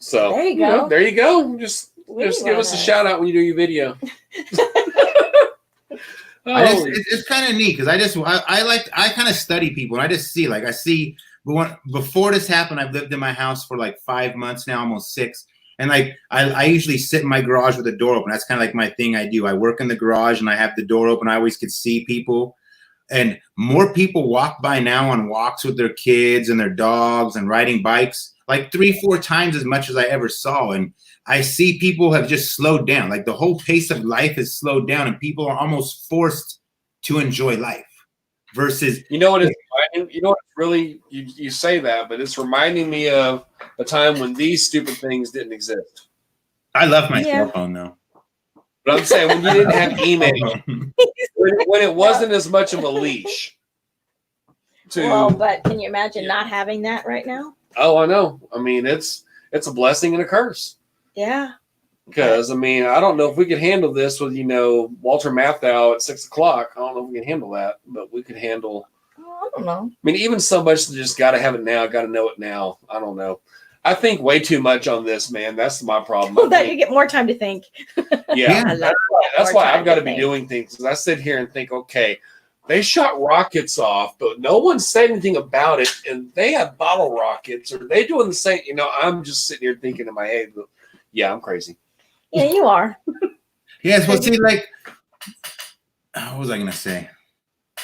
So there you go. There you go. Just give us a shout out when you do your video. It's kind of neat because I kind of study people and I just see before this happened, I've lived in my house for like 5 months now, almost 6. And like I usually sit in my garage with the door open. That's kind of like my thing I do. I work in the garage and I have the door open. I always could see people. And more people walk by now on walks with their kids and their dogs and riding bikes, like 3-4 times as much as I ever saw. And I see people have just slowed down. Like the whole pace of life has slowed down and people are almost forced to enjoy life versus. You know what it's really, you say that, but it's reminding me of a time when these stupid things didn't exist. I love my cell phone though. But I'm saying when you didn't have email, when it wasn't as much of a leash. But can you imagine not having that right now? Oh, I know. I mean, it's a blessing and a curse. Yeah. Because I mean, I don't know if we could handle this with Walter Matthau at 6 o'clock. I don't know if we can handle that, but we could handle. I don't know. I mean, even so much that just got to have it now, got to know it now. I don't know. I think way too much on this, man. That's my problem. Well, that you get more time to think. Yeah, that's why I've got to be doing things. I sit here and think, okay, they shot rockets off, but no one said anything about it, and they have bottle rockets. Or they doing the same? I'm just sitting here thinking in my head, yeah, I'm crazy. Yeah, you are. Yes, well, see, like, what was I gonna say?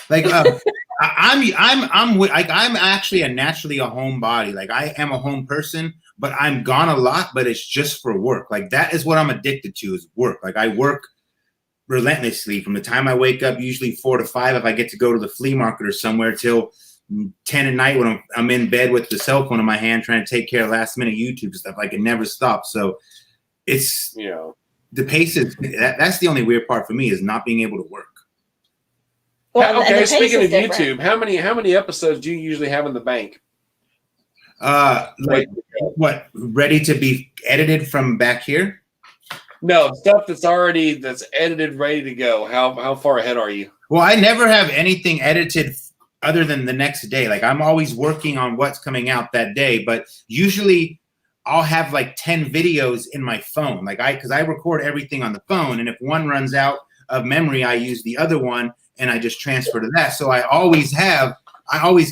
Like, I'm actually naturally a homebody. Like, I am a home person, but I'm gone a lot. But it's just for work. Like, that is what I'm addicted to, is work. Like, I work relentlessly from the time I wake up, usually 4 to 5, if I get to go to the flea market or somewhere, till 10 at night when I'm in bed with the cell phone in my hand trying to take care of last minute YouTube stuff. Like, it never stops. So it's the pace is that's the only weird part for me, is not being able to work. Well, okay, speaking of YouTube, how many episodes do you usually have in the bank? Like what, ready to be edited from back here? No, stuff that's edited, ready to go. How far ahead are you? Well, I never have anything edited other than the next day. Like, I'm always working on what's coming out that day, but usually I'll have like 10 videos in my phone. Like, because I record everything on the phone, and if one runs out of memory, I use the other one and I just transfer to that. So I always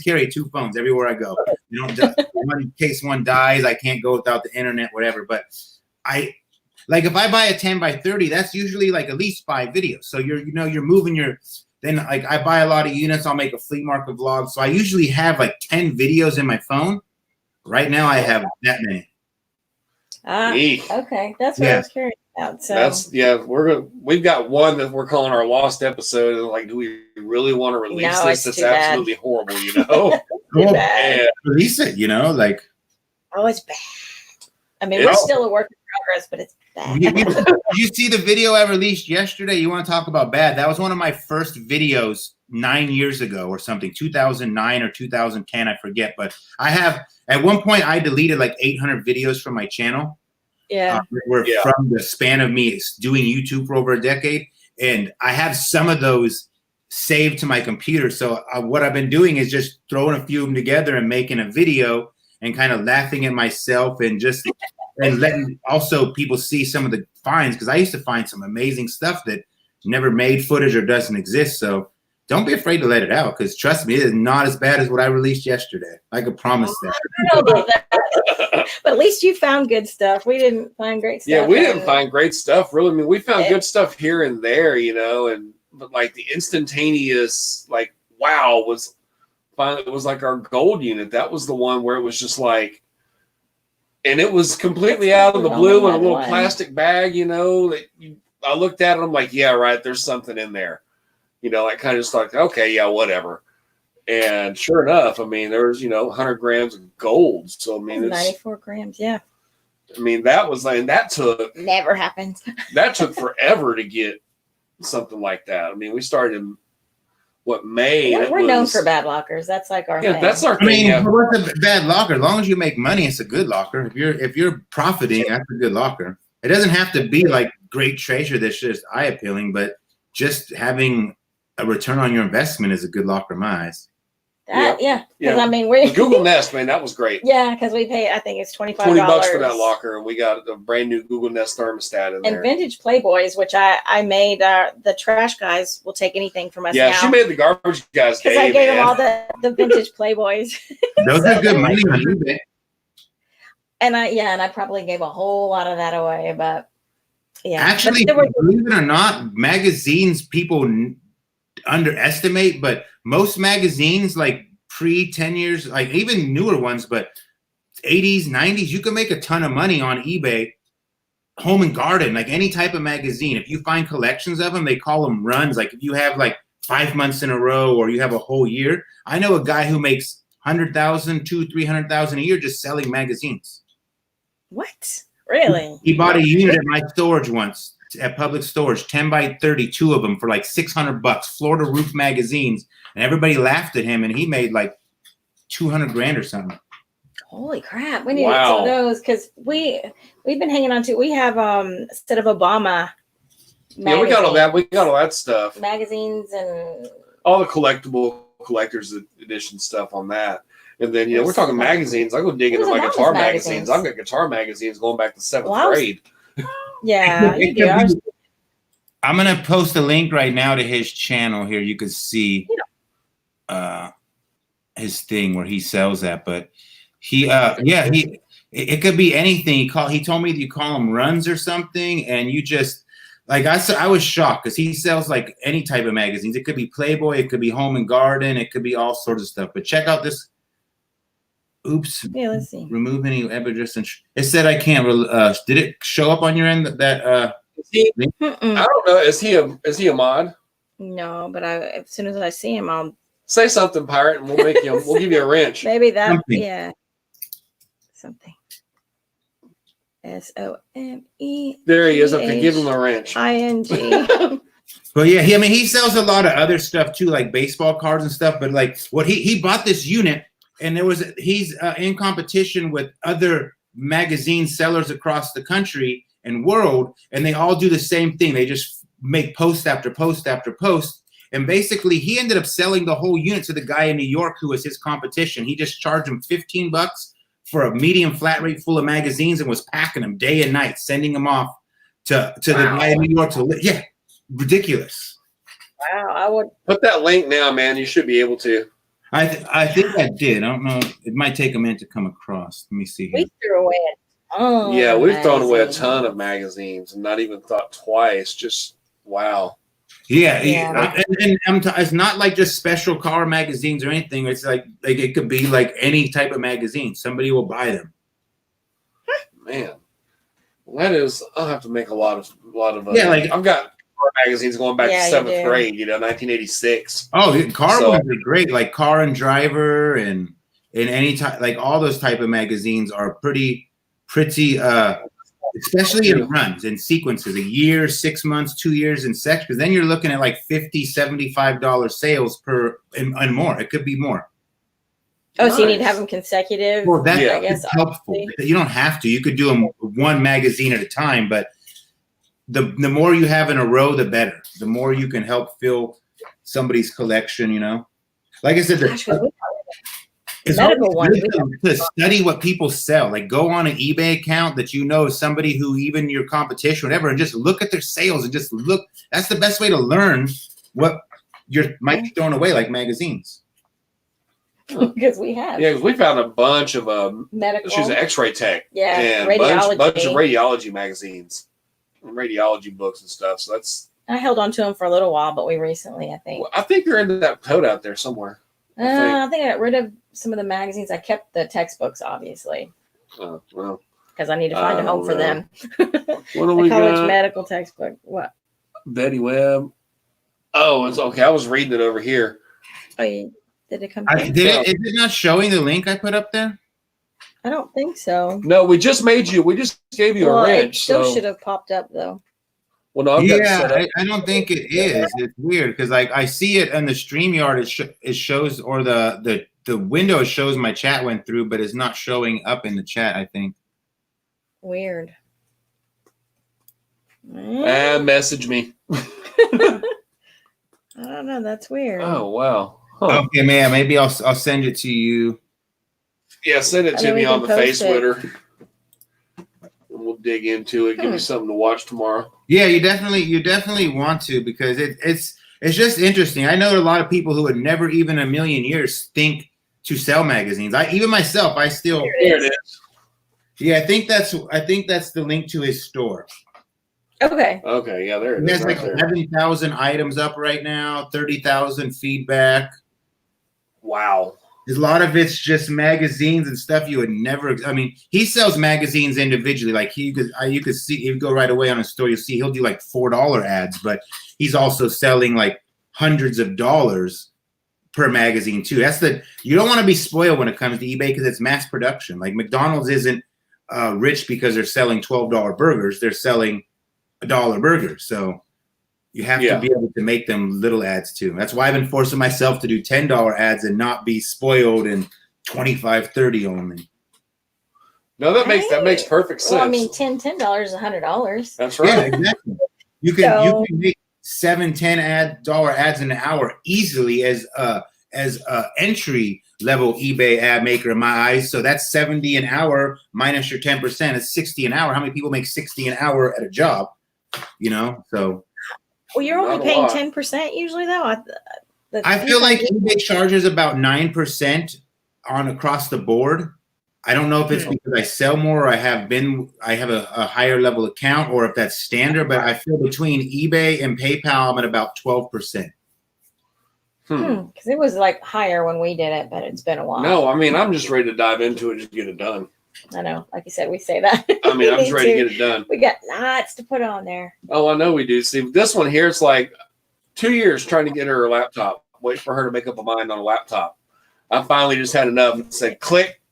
carry 2 phones everywhere I go. In case one dies, I can't go without the internet, whatever. But like, if I buy a 10 by 30, that's usually like at least 5 videos. So you're moving then like, I buy a lot of units, I'll make a flea market vlog. So I usually have like 10 videos in my phone. Right now I have that many. Okay. That's what I was curious about. So we've got one that we're calling our lost episode. And like, do we really want to release this? It's absolutely horrible, Release it, like. Oh, it's bad. I mean, we're still a work in progress, but it's bad. You see the video I released yesterday? You want to talk about bad? That was one of my first videos 9 years ago or something, 2009 or 2010, I forget. But at one point I deleted like 800 videos from my channel. Yeah. From the span of me doing YouTube for over a decade. And I have some of those saved to my computer. So what I've been doing is just throwing a few of them together and making a video and kind of laughing at myself and letting also people see some of the finds, because I used to find some amazing stuff that never made footage or doesn't exist. So don't be afraid to let it out, because trust me, it is not as bad as what I released yesterday. I could promise that. I don't know about that. But at least you found good stuff. We didn't find great stuff. Yeah, we didn't find great stuff, really. I mean, we found good stuff here and there, but like the instantaneous, like, wow, was finally, it was like our gold unit. That was the one where it was just like, and it was completely out of the blue in a little plastic bag, I looked at it, I'm like, yeah, right, there's something in there. I kind of just thought, okay, yeah, whatever. And sure enough, I mean, there was, 100 grams of gold. So, I mean, 94 grams, yeah. I mean, that was like, that took. Never happens. That took forever to get something like that. I mean, we started in, May? Yeah, we're known for bad lockers. That's like our thing. That's our thing. I mean, what's a bad locker? As long as you make money, it's a good locker. If you're profiting, that's a good locker. It doesn't have to be like great treasure that's just eye appealing, but just having a return on your investment is a good locker in my eyes. Because I mean, we Google Nest, man, that was great. Yeah, because we pay, I think it's $25 for that locker, and we got a brand new Google Nest thermostat in there. And vintage Playboys, which I made. The trash guys will take anything from us. Yeah, now. She made the garbage guys. Because I gave them all the vintage Playboys. Those are good money on eBay. And I probably gave a whole lot of that away, but yeah. Actually, believe it or not, magazines people underestimate, but most magazines, like pre 10 years, like even newer ones, but 80s, 90s, you can make a ton of money on eBay. Home and garden, like any type of magazine, if you find collections of them, they call them runs. Like if you have like 5 months in a row, or you have a whole year. I know a guy who makes 100,000, 200,000-300,000 a year just selling magazines. What? Really? He bought a unit at my storage once. At public storage, 10 by 30, 2 of them for like $600, floor to roof magazines, and everybody laughed at him, and he made like 200 grand or something. Holy crap! We need to get some of those because we've been hanging on to. We have instead of Obama. Yeah, we got all that. We got all that stuff. Magazines and all the collector's edition stuff on that. And then we're talking magazines. I go dig into my guitar magazines. I've got guitar magazines going back to 7th grade. Yeah, you do. I'm gonna post a link right now to his channel here. You can see his thing where he sells that. But it could be anything. He told me you call them runs or something, and you just like I was shocked because he sells like any type of magazines. It could be Playboy, it could be Home and Garden, it could be all sorts of stuff. But check out this. Oops. Yeah, let's see. Remove any address. It said I can't. Did it show up on your end that? I don't know. Is he a mod? No, but as soon as I see him, I'll say something, pirate, and we'll give you a wrench. Maybe that. Something. Something. SOME. There he is. Okay, give him a wrench. ING. But yeah, he sells a lot of other stuff too, like baseball cards and stuff. But like what he bought this unit, and he's in competition with other magazine sellers across the country and world, and they all do the same thing. They just make post after post after post. And basically, he ended up selling the whole unit to the guy in New York who was his competition. He just charged him $15 for a medium flat rate full of magazines and was packing them day and night, sending them off to the guy in New York yeah, ridiculous. Wow, I would put that link now, man. You should be able to. I think I did. I don't know. It might take a minute to come across. Let me see here. We threw away we've thrown away a ton of magazines and not even thought twice. Just wow. Yeah. And it's not like just special car magazines or anything. It's like it could be like any type of magazine. Somebody will buy them. Man, well, that is. I'll have to make a lot of. Like I've got car magazines going back to 7th grade. 1986. Oh, car ones are great. Like Car and Driver and any type, like all those type of magazines are pretty. Especially in runs and sequences, a year, 6 months, 2 years in sections, because then you're looking at like $50, $75 sales per and more. It could be more. Oh, so you need to have them consecutive? Well, that's I guess helpful. You don't have to. You could do them one magazine at a time, but the more you have in a row, the better. The more you can help fill somebody's collection, Like I said, it's to study what people sell. Like go on an eBay account that somebody who even your competition, whatever, and just look at their sales and just look. That's the best way to learn what might be thrown away, like magazines. Because we have. Yeah, because we found a bunch of medical. She's an X-ray tech. Yeah, and radiology. Bunch of radiology magazines, and radiology books and stuff. So that's. I held on to them for a little while, but we recently, I think. Well, I think they're in that tote out there somewhere. I think I got rid of some of the magazines. I kept the textbooks, obviously. Oh, well. Because I need to find a home for them. What do we college got? medical textbook. What? Betty Webb. Oh, it's okay. I was reading it over here. Oh, did it come? Is it not showing the link I put up there? I don't think so. No, we just gave you a wrench. It still should have popped up though. Well, no, I don't think it is. It's weird because like I see it on the StreamYard. It shows, or the window shows my chat went through, but it's not showing up in the chat. I think. Weird. Message me. I don't know. That's weird. Oh wow. Huh. Okay, man. Maybe I'll send it to you. Yeah, send it to me on the face Twitter. We'll dig into it. Give me something to watch tomorrow. Yeah, you definitely want to, because it's just interesting. I know a lot of people who would never even in a million years think to sell magazines. Even myself, I still. Here it is. Yeah, I think that's the link to his store. Okay. Okay. Yeah, there it is. There's like 11,000 items up right now. 30,000 feedback. Wow. A lot of it's just magazines and stuff you would never. I mean, he sells magazines individually. Like you could see, you go right away on his store. You'll see he'll do like $4 ads, but he's also selling like hundreds of dollars per magazine too. You don't want to be spoiled when it comes to eBay because it's mass production. Like McDonald's isn't rich because they're selling $12 burgers. They're selling $1 burgers. So you have to be able to make them little ads too. That's why I've been forcing myself to do $10 ads and not be spoiled and 25, 30 only. No, that makes perfect sense. Well, I mean, $10 is $100. That's right. Yeah, exactly. You can make $7-10 ads in an hour easily as a entry level eBay ad maker in my eyes. So that's 70 an hour minus your 10% is 60 an hour. How many people make 60 an hour at a job? You know, so. Well, you're only paying 10% usually, though. I feel like eBay charges about 9% on across the board. I don't know if it's because I sell more or I have a higher level account or if that's standard, but I feel between eBay and PayPal, I'm at about 12%. Because it was like higher when we did it, but it's been a while. No, I mean, I'm just ready to dive into it, just get it done. I know. Like you said, we say that. I mean, I'm just ready to get it done. We got lots to put on there. Oh, I know we do. See, this one here, it's like 2 years trying to get her a laptop. Wait for her to make up a mind on a laptop. I finally just had enough and said, click.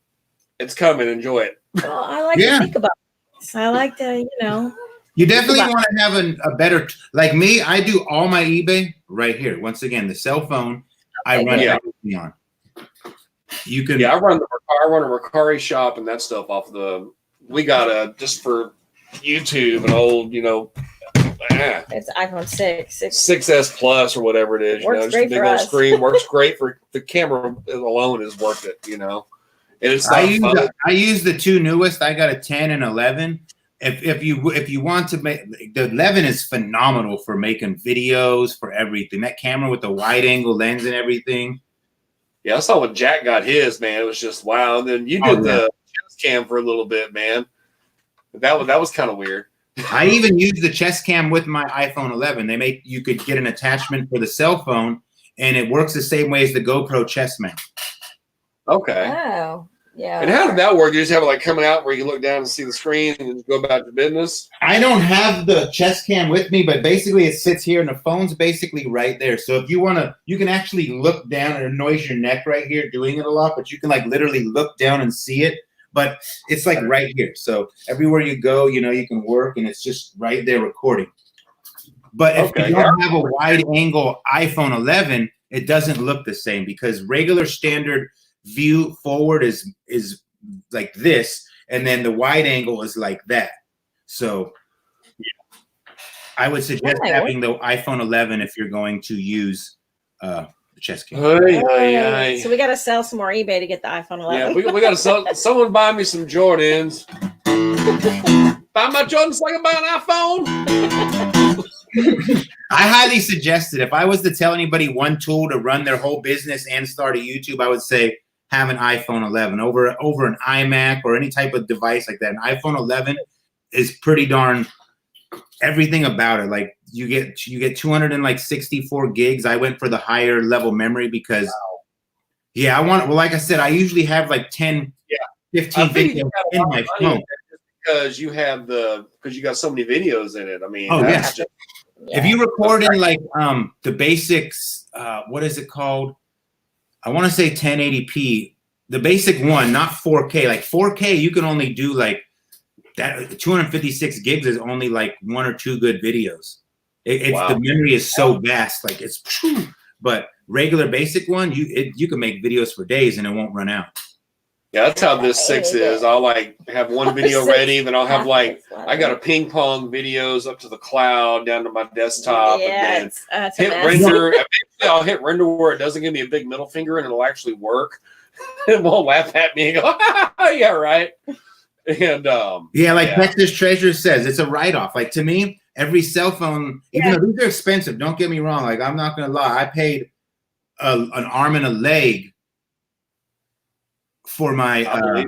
It's coming. Enjoy it. Well, I like to think about this. I like to, You definitely want to have a better, like me, I do all my eBay right here. Once again, the cell phone, I run everything on. You can. Yeah, I run a MERCARI shop and that stuff off we got just for YouTube, an old, it's iPhone 6. 6S Plus or whatever it is. Works just great a big for old us. Screen. Works great for the camera alone is worth it, And it's I use the two newest. I got a 10 and 11. If you want to make the 11 is phenomenal for making videos, for everything. That camera with the wide angle lens and everything. Yeah, I saw when Jack got his, man. It was just wow. And then you did the chest cam for a little bit, man. That was kind of weird. I even used the chest cam with my iPhone 11. You could get an attachment for the cell phone, and it works the same way as the GoPro chest mount. Okay. Oh, yeah. And how did that work? You just have it like coming out where you look down and see the screen and just go about your business? I don't have the chest cam with me, but basically it sits here and the phone's basically right there. So if you want to, you can actually look down. It annoys your neck right here doing it a lot, but you can like literally look down and see it. But it's like right here. So everywhere you go, you can work and it's just right there recording. But if you don't have a wide angle iPhone 11, it doesn't look the same because regular standard view forward is like this, and then the wide angle is like that. So I would suggest having the iPhone 11 if you're going to use the chest cam. So we got to sell some more eBay to get the iPhone 11. Yeah, we got to sell. Someone buy me some Jordans. Buy my Jordans so I can buy an iPhone. I highly suggest it. If I was to tell anybody one tool to run their whole business and start a YouTube, I would say have an iPhone 11 over an iMac or any type of device like that. An iPhone 11 is pretty darn everything about it. Like you get 264 gigs. I went for the higher level memory because like I said, I usually have like 10, 15 videos in my phone. Because you got so many videos in it. I mean, if you record in like the basics, what is it called? I want to say 1080p, the basic one, not 4K. Like 4K, you can only do like that. 256 gigs is only like one or two good videos. The memory is so vast, like it's. But regular basic one, you can make videos for days and it won't run out. Yeah, that's how this 6 is. I'll like have one video ready, then I'll have I got a ping pong videos up to the cloud down to my desktop, and then hit render. Eventually, I'll hit render where it doesn't give me a big middle finger and it'll actually work. It won't laugh at me and go, yeah, right. And Texas Treasure says, it's a write-off. Like to me, every cell phone, even though these are expensive, don't get me wrong. Like I'm not gonna lie, I paid an arm and a leg for my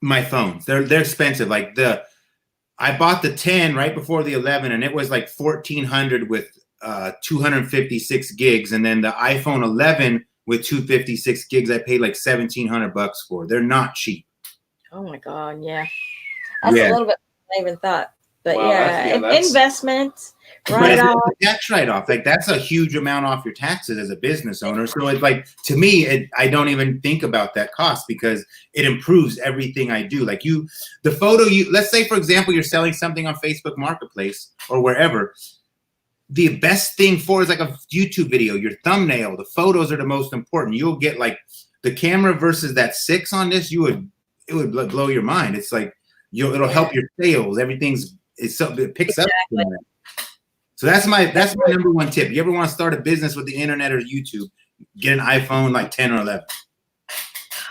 my phones. They're expensive. Like I bought the 10 right before the 11 and it was like $1,400 with 256 gigs, and then the iPhone 11 with 256 gigs I paid like $1,700 for. They're not cheap. Oh my god, yeah. That's a little bit more than I even thought. But investment, tax write-off. Like that's a huge amount off your taxes as a business owner. So it's like, to me, I don't even think about that cost because it improves everything I do. Like the photo let's say for example, you're selling something on Facebook Marketplace or wherever. The best thing for is like a YouTube video, your thumbnail, the photos are the most important. You'll get like the camera versus that 6 on this, it would blow your mind. It's like it'll help your sales. It picks up. So that's my number one tip. You ever want to start a business with the internet or YouTube, get an iPhone like 10 or 11.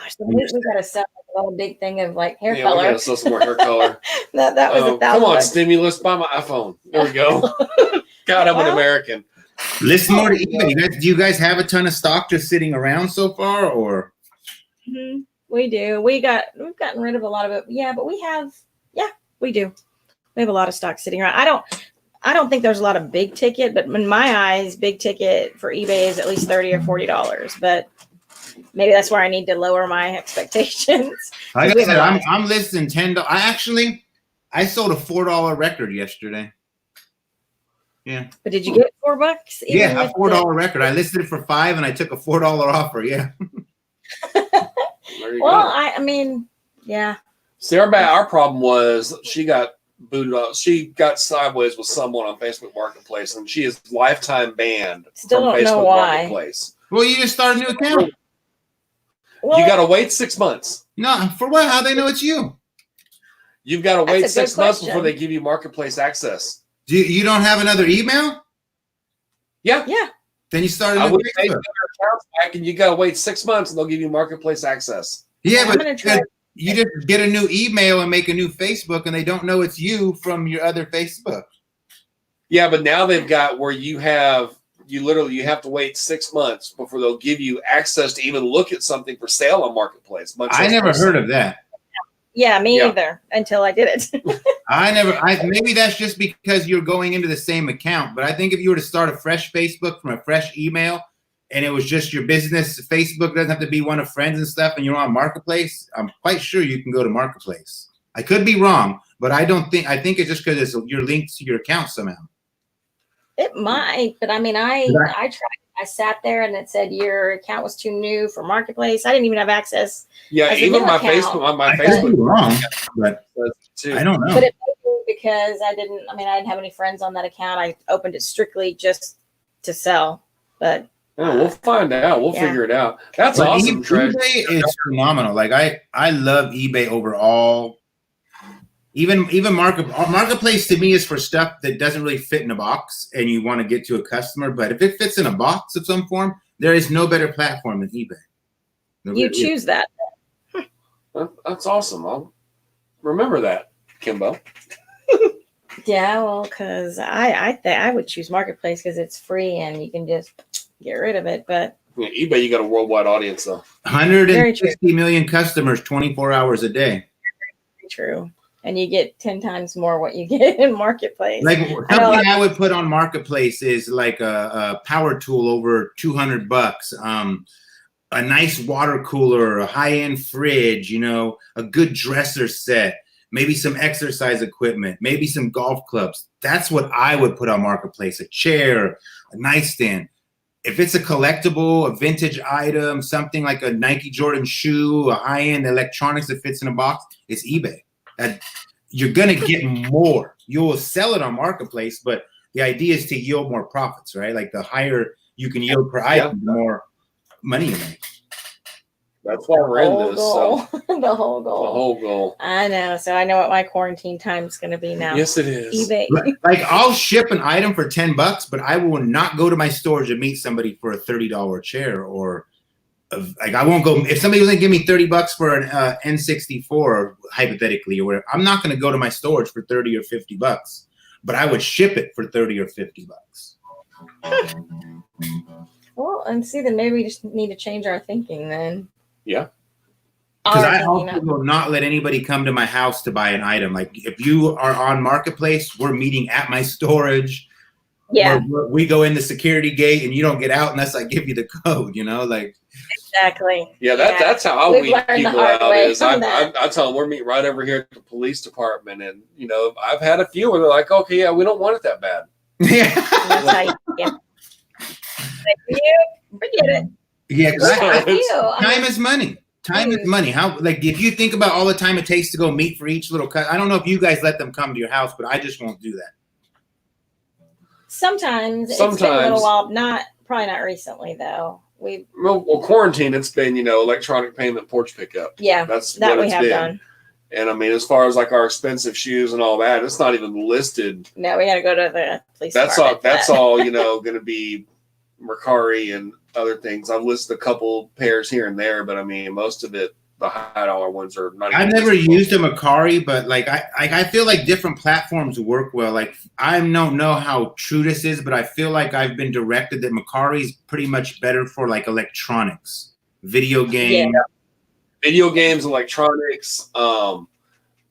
Gosh, we gotta sell a big thing of like hair color. We gotta sell some more hair color. that was $1,000. Come on, stimulus, buy my iPhone. There we go. God, I'm an American. Listen more to eBay. Do you guys have a ton of stock just sitting around so far, or? Mm-hmm. We do. We've gotten rid of a lot of it. Yeah, but we do. We have a lot of stock sitting around. I don't think there's a lot of big ticket, but in my eyes, big ticket for eBay is at least $30 or $40. But maybe that's where I need to lower my expectations. Like I said, I'm listing $10. I sold a $4 record yesterday. Yeah. But did you get $4? Yeah, a $4 record. I listed it for $5 and I took a $4 offer. Yeah. There you go. I mean, yeah. See, our problem was she got booted off. She got sideways with someone on Facebook Marketplace, and she is lifetime banned Still from don't know Facebook why. Marketplace. Well, you just start a new account. Well, you got to wait 6 months. No, for what? How they know it's you? You've got to wait 6 months before question. they give you Marketplace access. You don't have another email? Yeah. Yeah. Then you start a I new would take Facebook. their accounts back, and you got to wait 6 months, and they'll give you Marketplace access. Yeah, I'm but gonna try. you just get a new email and make a new Facebook, and they don't know it's you from your other Facebook. Yeah, but now they've got where you have to wait 6 months before they'll give you access to even look at something for sale on Marketplace. I never heard of that. Yeah, me either until I did it. Maybe that's just because you're going into the same account, but I think if you were to start a fresh Facebook from a fresh email and it was just your business, Facebook doesn't have to be one of friends and stuff, and you're on Marketplace, I'm quite sure you can go to Marketplace. I could be wrong, but I think it's just because you're linked to your account somehow. It might, but I mean, I tried. I sat there and it said your account was too new for Marketplace. I didn't even have access. Yeah, even my Facebook, could be wrong, but I don't know. But it may be because I didn't have any friends on that account. I opened it strictly just to sell. But we'll find out. We'll figure it out. That's awesome. eBay is phenomenal. Like I love eBay overall. Even Marketplace to me is for stuff that doesn't really fit in a box and you want to get to a customer. But if it fits in a box of some form, there is no better platform than eBay. You choose that. That's awesome. I'll remember that, Kimbo. Yeah, well, because I would choose Marketplace because it's free and you can just get rid of it. But yeah, eBay, you got a worldwide audience though. 160 million customers, 24 hours a day. Very true. And you get 10 times more what you get in Marketplace. Like something I would put on Marketplace is like a power tool over $200, a nice water cooler, a high-end fridge, a good dresser set, maybe some exercise equipment, maybe some golf clubs. That's what I would put on Marketplace, a chair, a nightstand. If it's a collectible, a vintage item, something like a Nike Jordan shoe, a high-end electronics that fits in a box, it's eBay. You're going to get more. You will sell it on Marketplace, but the idea is to yield more profits, right? Like the higher you can yield per item, the more money you make. That's why we're in this. So. The whole goal. The whole goal. I know. So I know what my quarantine time is going to be now. Yes, it is. eBay. Like I'll ship an item for $10, but I will not go to my storage and meet somebody for a $30 chair or like I won't go if somebody was gonna give me $30 for an N64 hypothetically or whatever. I'm not gonna go to my storage for $30 or $50, but I would ship it for $30 or $50. Well, and see, then maybe we just need to change our thinking then. Yeah. Because I also will not let anybody come to my house to buy an item. Like if you are on Marketplace, we're meeting at my storage. Yeah. We go in the security gate and you don't get out unless I give you the code, like. Exactly. Yeah, that's how I weed people out is I tell them we're meeting right over here at the police department. And, I've had a few where they're like, okay, yeah, we don't want it that bad. Yeah. That's how you forget it. Yeah, Time is money. Time is money. If you think about all the time it takes to go meet for each little cut, I don't know if you guys let them come to your house, but I just won't do that. Sometimes. It's been a little while, not Probably not recently though. Well, quarantine. It's been electronic payment porch pickup. Yeah, that's that what we it's have been. done. And I mean, as far as like our expensive shoes and all that, it's not even listed. No, we got to go to the police. That's all. That's all. Going to be MERCARI and other things. I've listed a couple pairs here and there, but I mean, most of it, the high dollar ones are not. I've never used a MERCARI, but like I feel like different platforms work well. Like I don't know how true this is, but I feel like I've been directed that MERCARI is pretty much better for like electronics, video games. Yeah. Video games, electronics.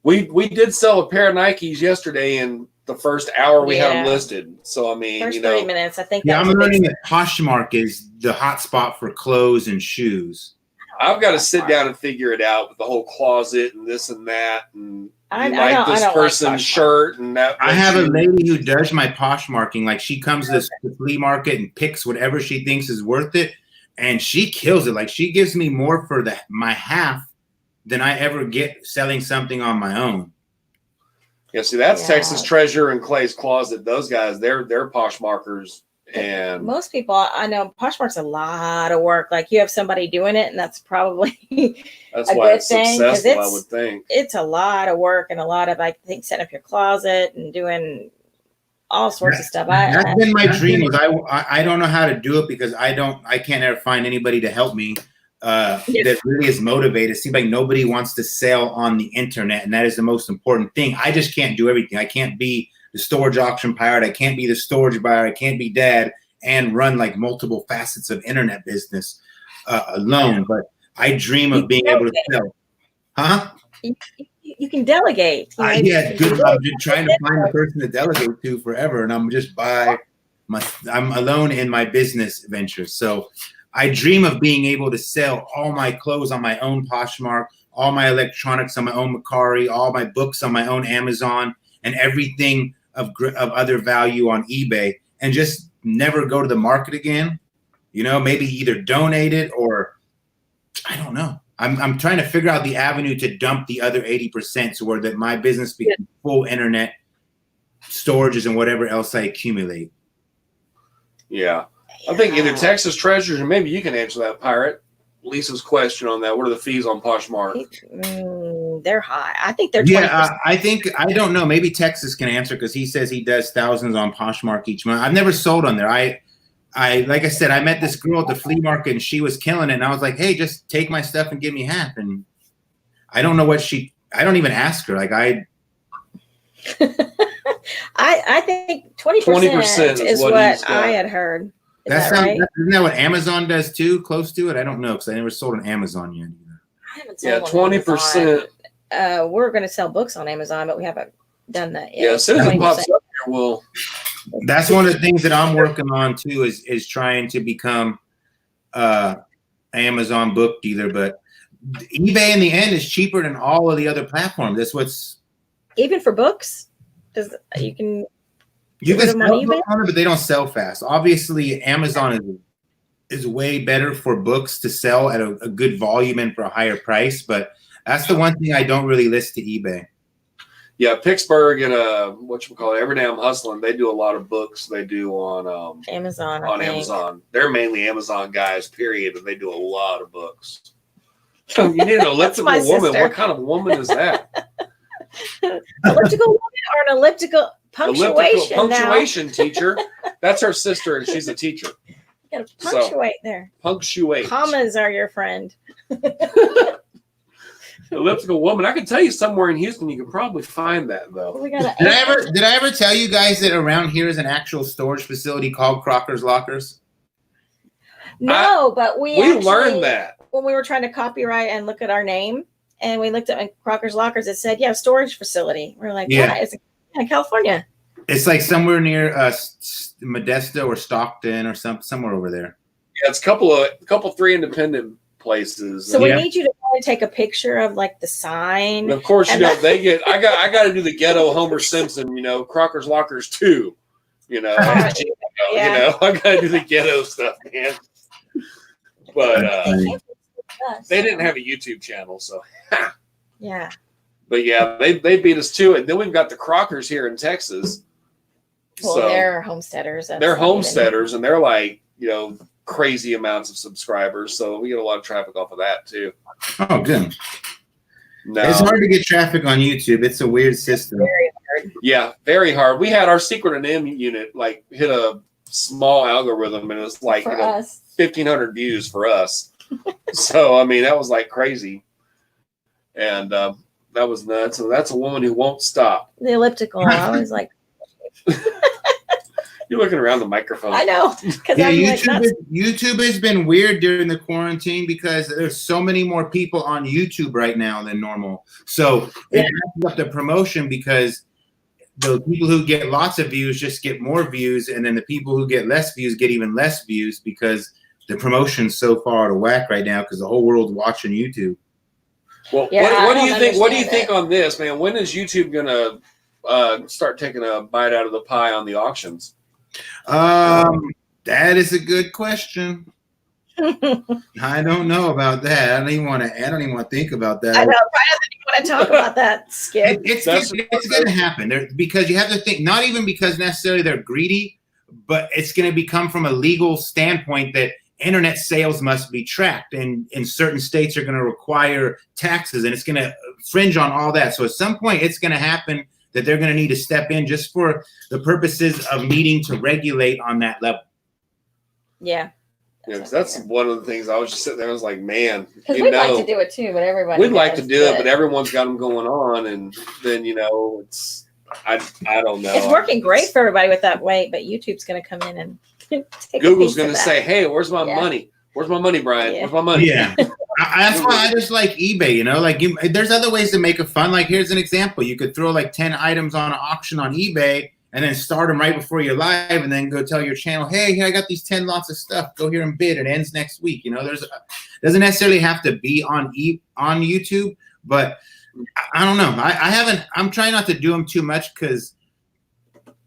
We did sell a pair of Nikes yesterday in the first hour we had them listed. So I mean, first 30 minutes, I think. Yeah, I'm learning that Poshmark is the hot spot for clothes and shoes. I've got to sit down and figure it out with the whole closet and this and that, and I like this person's shirt and that. I have a lady who does my Poshmarking. Like she comes to the flea market and picks whatever she thinks is worth it. And she kills it. Like she gives me more for my half than I ever get selling something on my own. Yeah, see, that's Texas Treasure and Clay's Closet. Those guys, they're Poshmarkers. And most people, I know Poshmark's a lot of work. Like you have somebody doing it, and that's probably that's why it's successful, I would think. It's a lot of work and a lot of, I think, setting up your closet and doing all sorts of stuff. That's been my dream. Is I don't know how to do it because I can't ever find anybody to help me that really is motivated. It seems like nobody wants to sell on the internet, and that is the most important thing. I just can't do everything. I can't be the storage auction pirate. I can't be the storage buyer. I can't be dad and run like multiple facets of internet business alone. But I dream of being able to sell. Huh? You can delegate. I've been trying to find a person to delegate to forever, and I'm just I'm alone in my business ventures. So I dream of being able to sell all my clothes on my own Poshmark, all my electronics on my own MERCARI, all my books on my own Amazon, and everything of other value on eBay, and just never go to the market again. Maybe either donate it or I don't know. I'm trying to figure out the avenue to dump the other 80% so where that my business becomes full internet storages and whatever else I accumulate. Yeah. I think either Texas Treasures or maybe you can answer that, Pirate. Lisa's question on that. What are the fees on Poshmark? They're high. I think they're 20%. Yeah, I don't know. Maybe Texas can answer because he says he does thousands on Poshmark each month. I've never sold on there. I like I said, I met this girl at the flea market and she was killing it. And I was like, hey, just take my stuff and give me half. And I don't know what I don't even ask her. Like I think 20% is what I had heard. Right? Isn't that what Amazon does too? Close to it? I don't know because I never sold on Amazon yet. I haven't sold 20%. We're going to sell books on Amazon, but we haven't done that yet. Yeah, as soon as it pops up here, we'll. That's one of the things that I'm working on too. Is trying to become Amazon book dealer, but eBay in the end is cheaper than all of the other platforms. That's what's even for books. You can sell on it, but they don't sell fast. Obviously, Amazon is way better for books to sell at a good volume and for a higher price. But that's the one thing I don't really list to eBay. Yeah, Pittsburgh and Every Day I'm Hustling. They do a lot of books. They do on Amazon. Amazon, they're mainly Amazon guys. Period, and they do a lot of books. You need an elliptical woman. Sister. What kind of woman is that? Elliptical woman or an elliptical punctuation teacher. That's her sister, and she's a teacher. You gotta punctuate there. Punctuate. Commas are your friend. Elliptical woman. I can tell you somewhere in Houston you can probably find that though. Did I ever tell you guys that around here is an actual storage facility called Crockers Lockers? No, but we learned that when we were trying to copyright and look at our name, and we looked at Crockers Lockers. It said, storage facility. We're like, yeah, it's in California. It's like somewhere near Modesto or Stockton or somewhere over there. Yeah, it's a couple 3 independent places. So we need you to take a picture of like the sign. And of course, I got to do the ghetto Homer Simpson, Crockers Lockers 2. I got to do the ghetto stuff, man. But they didn't have a YouTube channel, so yeah. But yeah, they beat us to it. And then we've got the Crockers here in Texas. Well, they're homesteaders. They're homesteaders, and they're like crazy amounts of subscribers. So we get a lot of traffic off of that too. Oh, good. No. It's hard to get traffic on YouTube. It's a weird system. Very hard. Yeah, very hard. We had our secret and unit like hit a small algorithm, and it was like 1,500 views for us. So I mean, that was like crazy, and that was nuts. So that's a woman who won't stop. The elliptical. I was like, you're looking around the microphone. I know. Yeah, YouTube has been weird during the quarantine because there's so many more people on YouTube right now than normal. So it messes up the promotion because the people who get lots of views just get more views, and then the people who get less views get even less views because the promotion's so far out of whack right now because the whole world's watching YouTube. Well, what do you think? What do you think on this, man? When is YouTube gonna start taking a bite out of the pie on the auctions? That is a good question. I don't know about that. I don't even want to think about that. I know. I don't even want to talk about that, Skip. It's going to happen because you have to think, not even because necessarily they're greedy, but it's going to become from a legal standpoint that internet sales must be tracked, and in certain states are going to require taxes, and it's going to fringe on all that. So at some point it's going to happen that they're going to need to step in just for the purposes of needing to regulate on that level. Yeah. Yeah, that's one of the things I was just sitting there. I was like, man, because we'd like to do it too, but everybody. We'd like to do it, but everyone's got them going on, and then it's I don't know. It's working great for everybody with that weight, but YouTube's going to come in and take Google's going to say, "Hey, where's my money? Where's my money, Brian? Yeah. Where's my money?" Yeah. That's why I just like eBay, there's other ways to make it fun. Like, here's an example. You could throw like 10 items on an auction on eBay and then start them right before you're live and then go tell your channel, hey, here, I got these 10 lots of stuff. Go here and bid. It ends next week. Doesn't necessarily have to be on YouTube, but I don't know. I'm trying not to do them too much because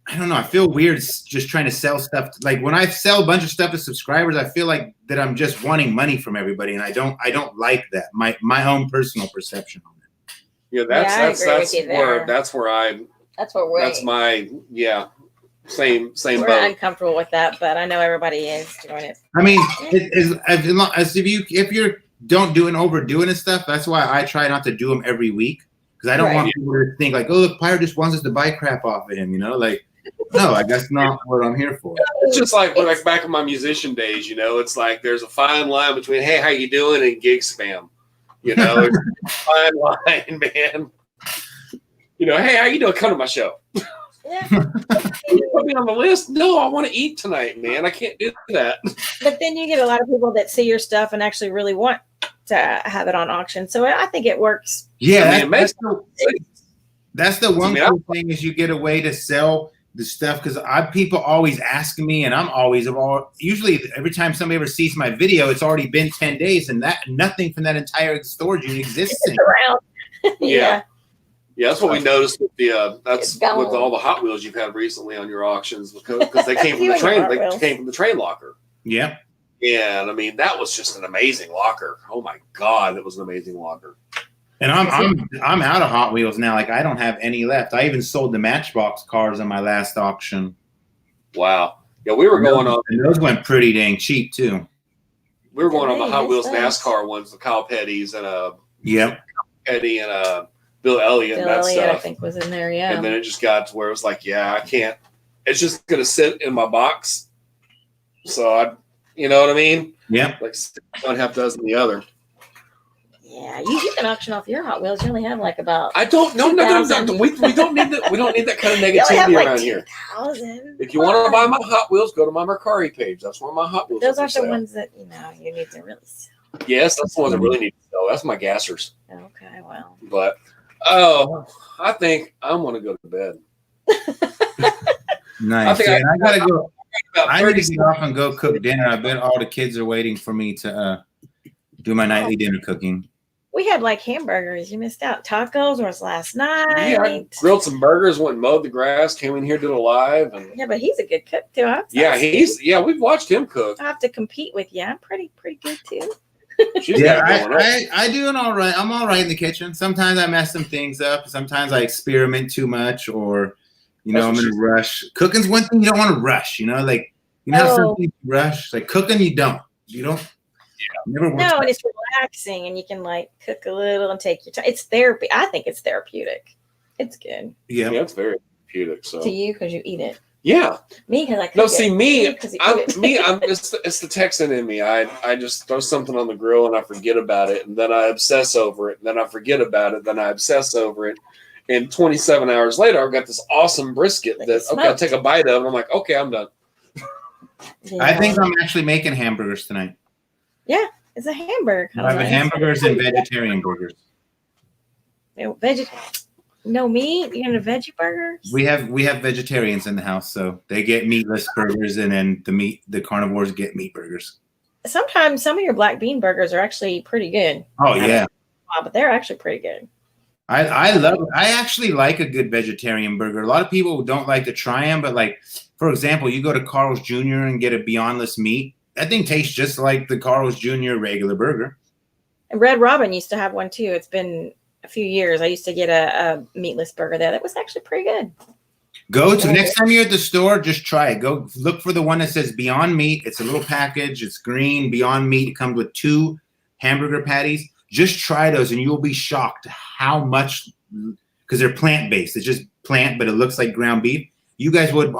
I don't know. I feel weird just trying to sell stuff. Like when I sell a bunch of stuff to subscribers, I feel like that I'm just wanting money from everybody, and I don't like that. My own personal perception on it. Yeah, that's my same We're boat. uncomfortable with that, but I know everybody is doing it. I mean, if you don't overdoing and stuff, that's why I try not to do them every week because I don't want people to think like, oh, look, Pyre just wants us to buy crap off of him, like. No, I guess not what I'm here for. It's just like back in my musician days, it's like there's a fine line between, hey, how you doing, and gig spam. There's a fine line, man. Hey, how you doing? Come to my show. Yeah. You put me on the list? No, I want to eat tonight, man. I can't do that. But then you get a lot of people that see your stuff and actually really want to have it on auction. So I think it works. Yeah, that's the one cool thing is you get a way to sell the stuff because people always ask me, and I'm always usually every time somebody ever sees my video, it's already been 10 days, and that nothing from that entire storage unit exists around. Yeah, that's what we noticed with with all the Hot Wheels you've had recently on your auctions because they came from the train. They came from the train locker. Yeah, and I mean that was just an amazing locker. Oh my God, it was an amazing locker. And I'm out of Hot Wheels now. Like I don't have any left. I even sold the Matchbox cars on my last auction. Wow. Yeah, we were going on. And those went pretty dang cheap too. We were going on the Hot Wheels NASCAR ones, the Kyle Petty's and Petty and Bill Elliott and that stuff. I think was in there, yeah. And then it just got to where it was like, I can't. It's just gonna sit in my box. So you know what I mean? Yeah. Like one half dozen the other. Yeah, you can auction off your Hot Wheels. You only have like about. I don't. No. We don't need that. We don't need that kind of negativity around here. If you want to buy my Hot Wheels, go to my MERCARI page. That's where my Hot Wheels. Those aren't the ones that you need to really sell. Yes, that's the ones that really need to sell. That's my gassers. Okay, well. But I think I'm gonna go to bed. Nice. I gotta go. I need to get off and go cook dinner. I bet all the kids are waiting for me to do my nightly dinner cooking. We had like hamburgers. You missed out. Tacos was last night. Yeah, I grilled some burgers, went and mowed the grass, came in here, did a live. And yeah, but he's a good cook too. We've watched him cook. I have to compete with you. I'm pretty good too. I do an all right. I'm all right in the kitchen. Sometimes I mess some things up. Sometimes I experiment too much, or I'm in a rush. Cooking's one thing you don't want to rush. You know, something you rush like cooking. You don't. Never works. No, and it's relaxing, and you can like cook a little and take your time. It's therapy. I think it's therapeutic. It's good. Yeah, it's very therapeutic. So to you because you eat it. Yeah. Me because I cook no. See it. me. I'm it's the Texan in me. I just throw something on the grill and I forget about it, and then I obsess over it, and then I forget about it, then I obsess over it. And 27 hours later, I've got this awesome brisket that I take a bite of, and I'm like, okay, I'm done. Yeah. I think I'm actually making hamburgers tonight. Yeah, it's a hamburger. I'm having hamburgers and vegetarian burgers. No meat? You gonna veggie burgers? We have vegetarians in the house, so they get meatless burgers, and then the carnivores get meat burgers. Sometimes some of your black bean burgers are actually pretty good. Oh yeah, but they're actually pretty good. I actually like a good vegetarian burger. A lot of people don't like to try them, but like for example, you go to Carl's Jr. and get a Beyondless meat. That thing tastes just like the Carl's Jr. regular burger. And Red Robin used to have one too. It's been a few years. I used to get a meatless burger there. That was actually pretty good. Next time you're at the store, just try it. Go look for the one that says Beyond Meat. It's a little package. It's green. Beyond Meat. It comes with 2 hamburger patties. Just try those, and you'll be shocked how much, because they're plant-based. It's just plant, but it looks like ground beef. You guys would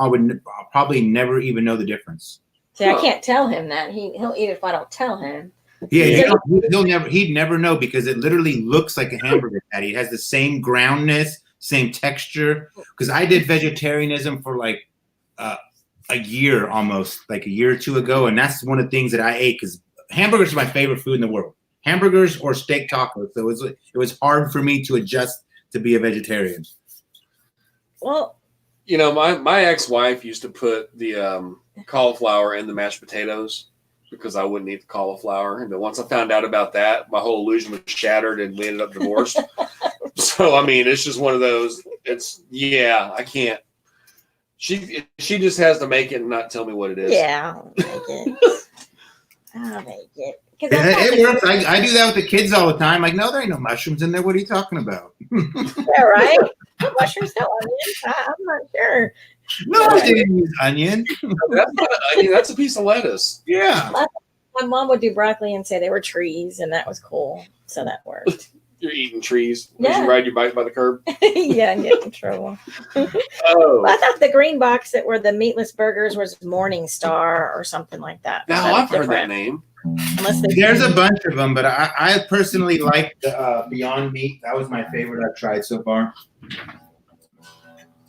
probably never even know the difference. See, I can't tell him that. He'll eat it if I don't tell him. Yeah, he'd never know, because it literally looks like a hamburger patty. It has the same groundness, same texture. Because I did vegetarianism for like a year almost, like a year or 2 ago, and that's one of the things that I ate, because hamburgers are my favorite food in the world. Hamburgers or steak tacos. So it was hard for me to adjust to be a vegetarian. Well, you know, my ex-wife used to put the cauliflower in the mashed potatoes because I wouldn't eat the cauliflower. And then once I found out about that, my whole illusion was shattered and we ended up divorced. So, I mean, it's just one of those, I can't. She just has to make it and not tell me what it is. Yeah, I'll make it. I'll make it. It works. I do that with the kids all the time. Like, no, there ain't no mushrooms in there. What are you talking about? Yeah, right? Mushrooms, no onions. I'm not sure. No, I didn't use onion. That's not an onion. That's a piece of lettuce. Yeah. My mom would do broccoli and say they were trees, and that was cool. So that worked. You're eating trees. Yeah. As you ride your bike by the curb. Yeah, and get in trouble. Oh. I thought the green box that were the meatless burgers was Morning Star or something like that. Now I've heard that name. There's a bunch of them, but I personally like the Beyond Meat. That was my favorite I've tried so far.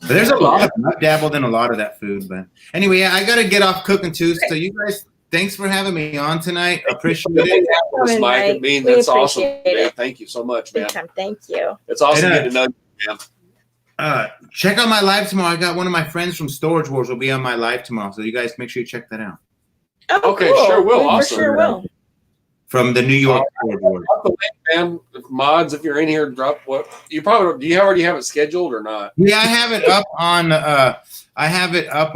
But there's a lot of them. I've dabbled in a lot of that food. But anyway, I got to get off cooking too. So you guys, thanks for having me on tonight. Appreciate it. Mike. I mean, that's awesome. Man, thank you so much, man. Thank you. It's awesome getting to know you, man. Check out my live tomorrow. I got one of my friends from Storage Wars will be on my live tomorrow. So you guys make sure you check that out. Oh, okay, cool. sure will. For sure will. From the New York Storage Wars. Drop the link, man. Mods, if you're in here, drop what you probably do. You already have it scheduled or not? Yeah, I have it up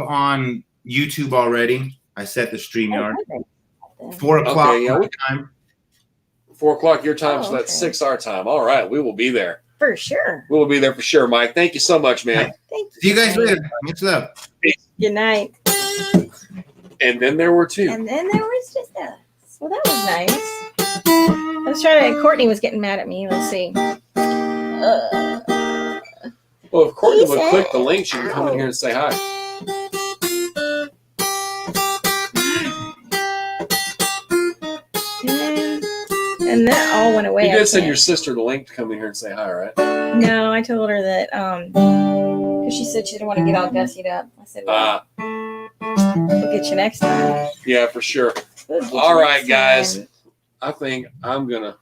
on YouTube already. I set the StreamYard. 4 o'clock my time. 4 o'clock your time, so that's 6 our time. All right, we will be there. For sure. We will be there for sure, Mike. Thank you so much, man. Thank you. See you guys later. Much love. Good night. And then there were 2. And then there was just us. Well, that was nice. I was trying to. Courtney was getting mad at me. Let's see. Well, if Courtney would click the link, she can come in here and say hi. And that all went away. You did send your sister the link to come in here and say hi, right? No, I told her that because she said she didn't want to get all gussied up. I said, well, we'll get you next time. Yeah, for sure. All right, guys. I think I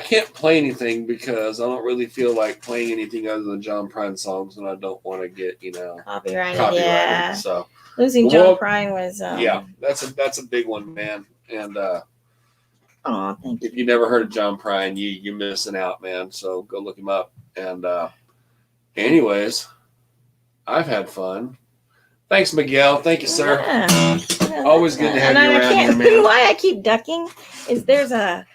can't play anything because I don't really feel like playing anything other than John Prine songs, and I don't want to get, copyrighted. Yeah. So losing John Prine was that's a big one, man. And thank you. If you never heard of John Prine, you're missing out, man. So go look him up. And anyways, I've had fun. Thanks, Miguel. Thank you, sir. Yeah. Always good to have you around here, man. Why I keep ducking is the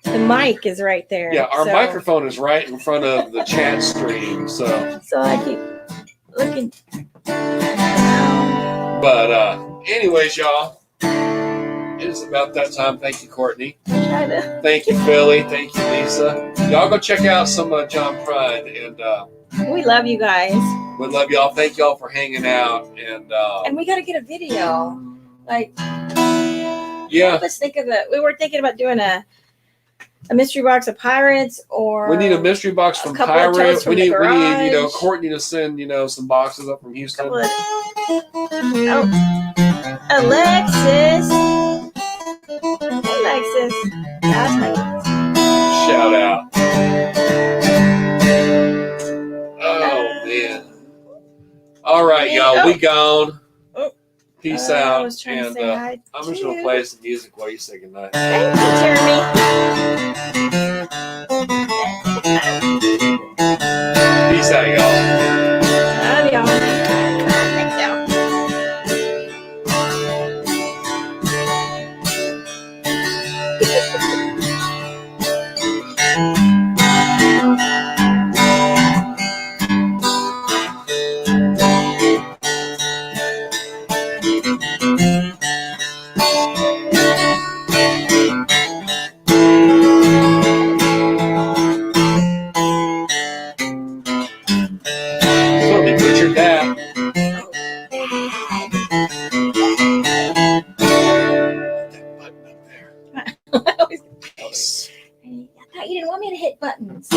mic is right there. Yeah, our microphone is right in front of the chat stream. So I keep looking. But anyways, y'all, it is about that time. Thank you, Courtney. Thank you, Billy. Thank you, Lisa. Y'all go check out some John Prine, and we love you guys. We love y'all. Thank y'all for hanging out, and we got to get a video. Like, yeah, let's think of it. We were thinking about doing a mystery box of pirates, or we need a mystery box from Pirates. We need Courtney to send some boxes up from Houston. Alexis. Alexis. Shout out. Oh man. All right, y'all. We gone. Peace out. And I'm just gonna play some music while you say goodnight. Thank you, Jeremy. Peace out, y'all. Love y'all. I thought you didn't want me to hit buttons.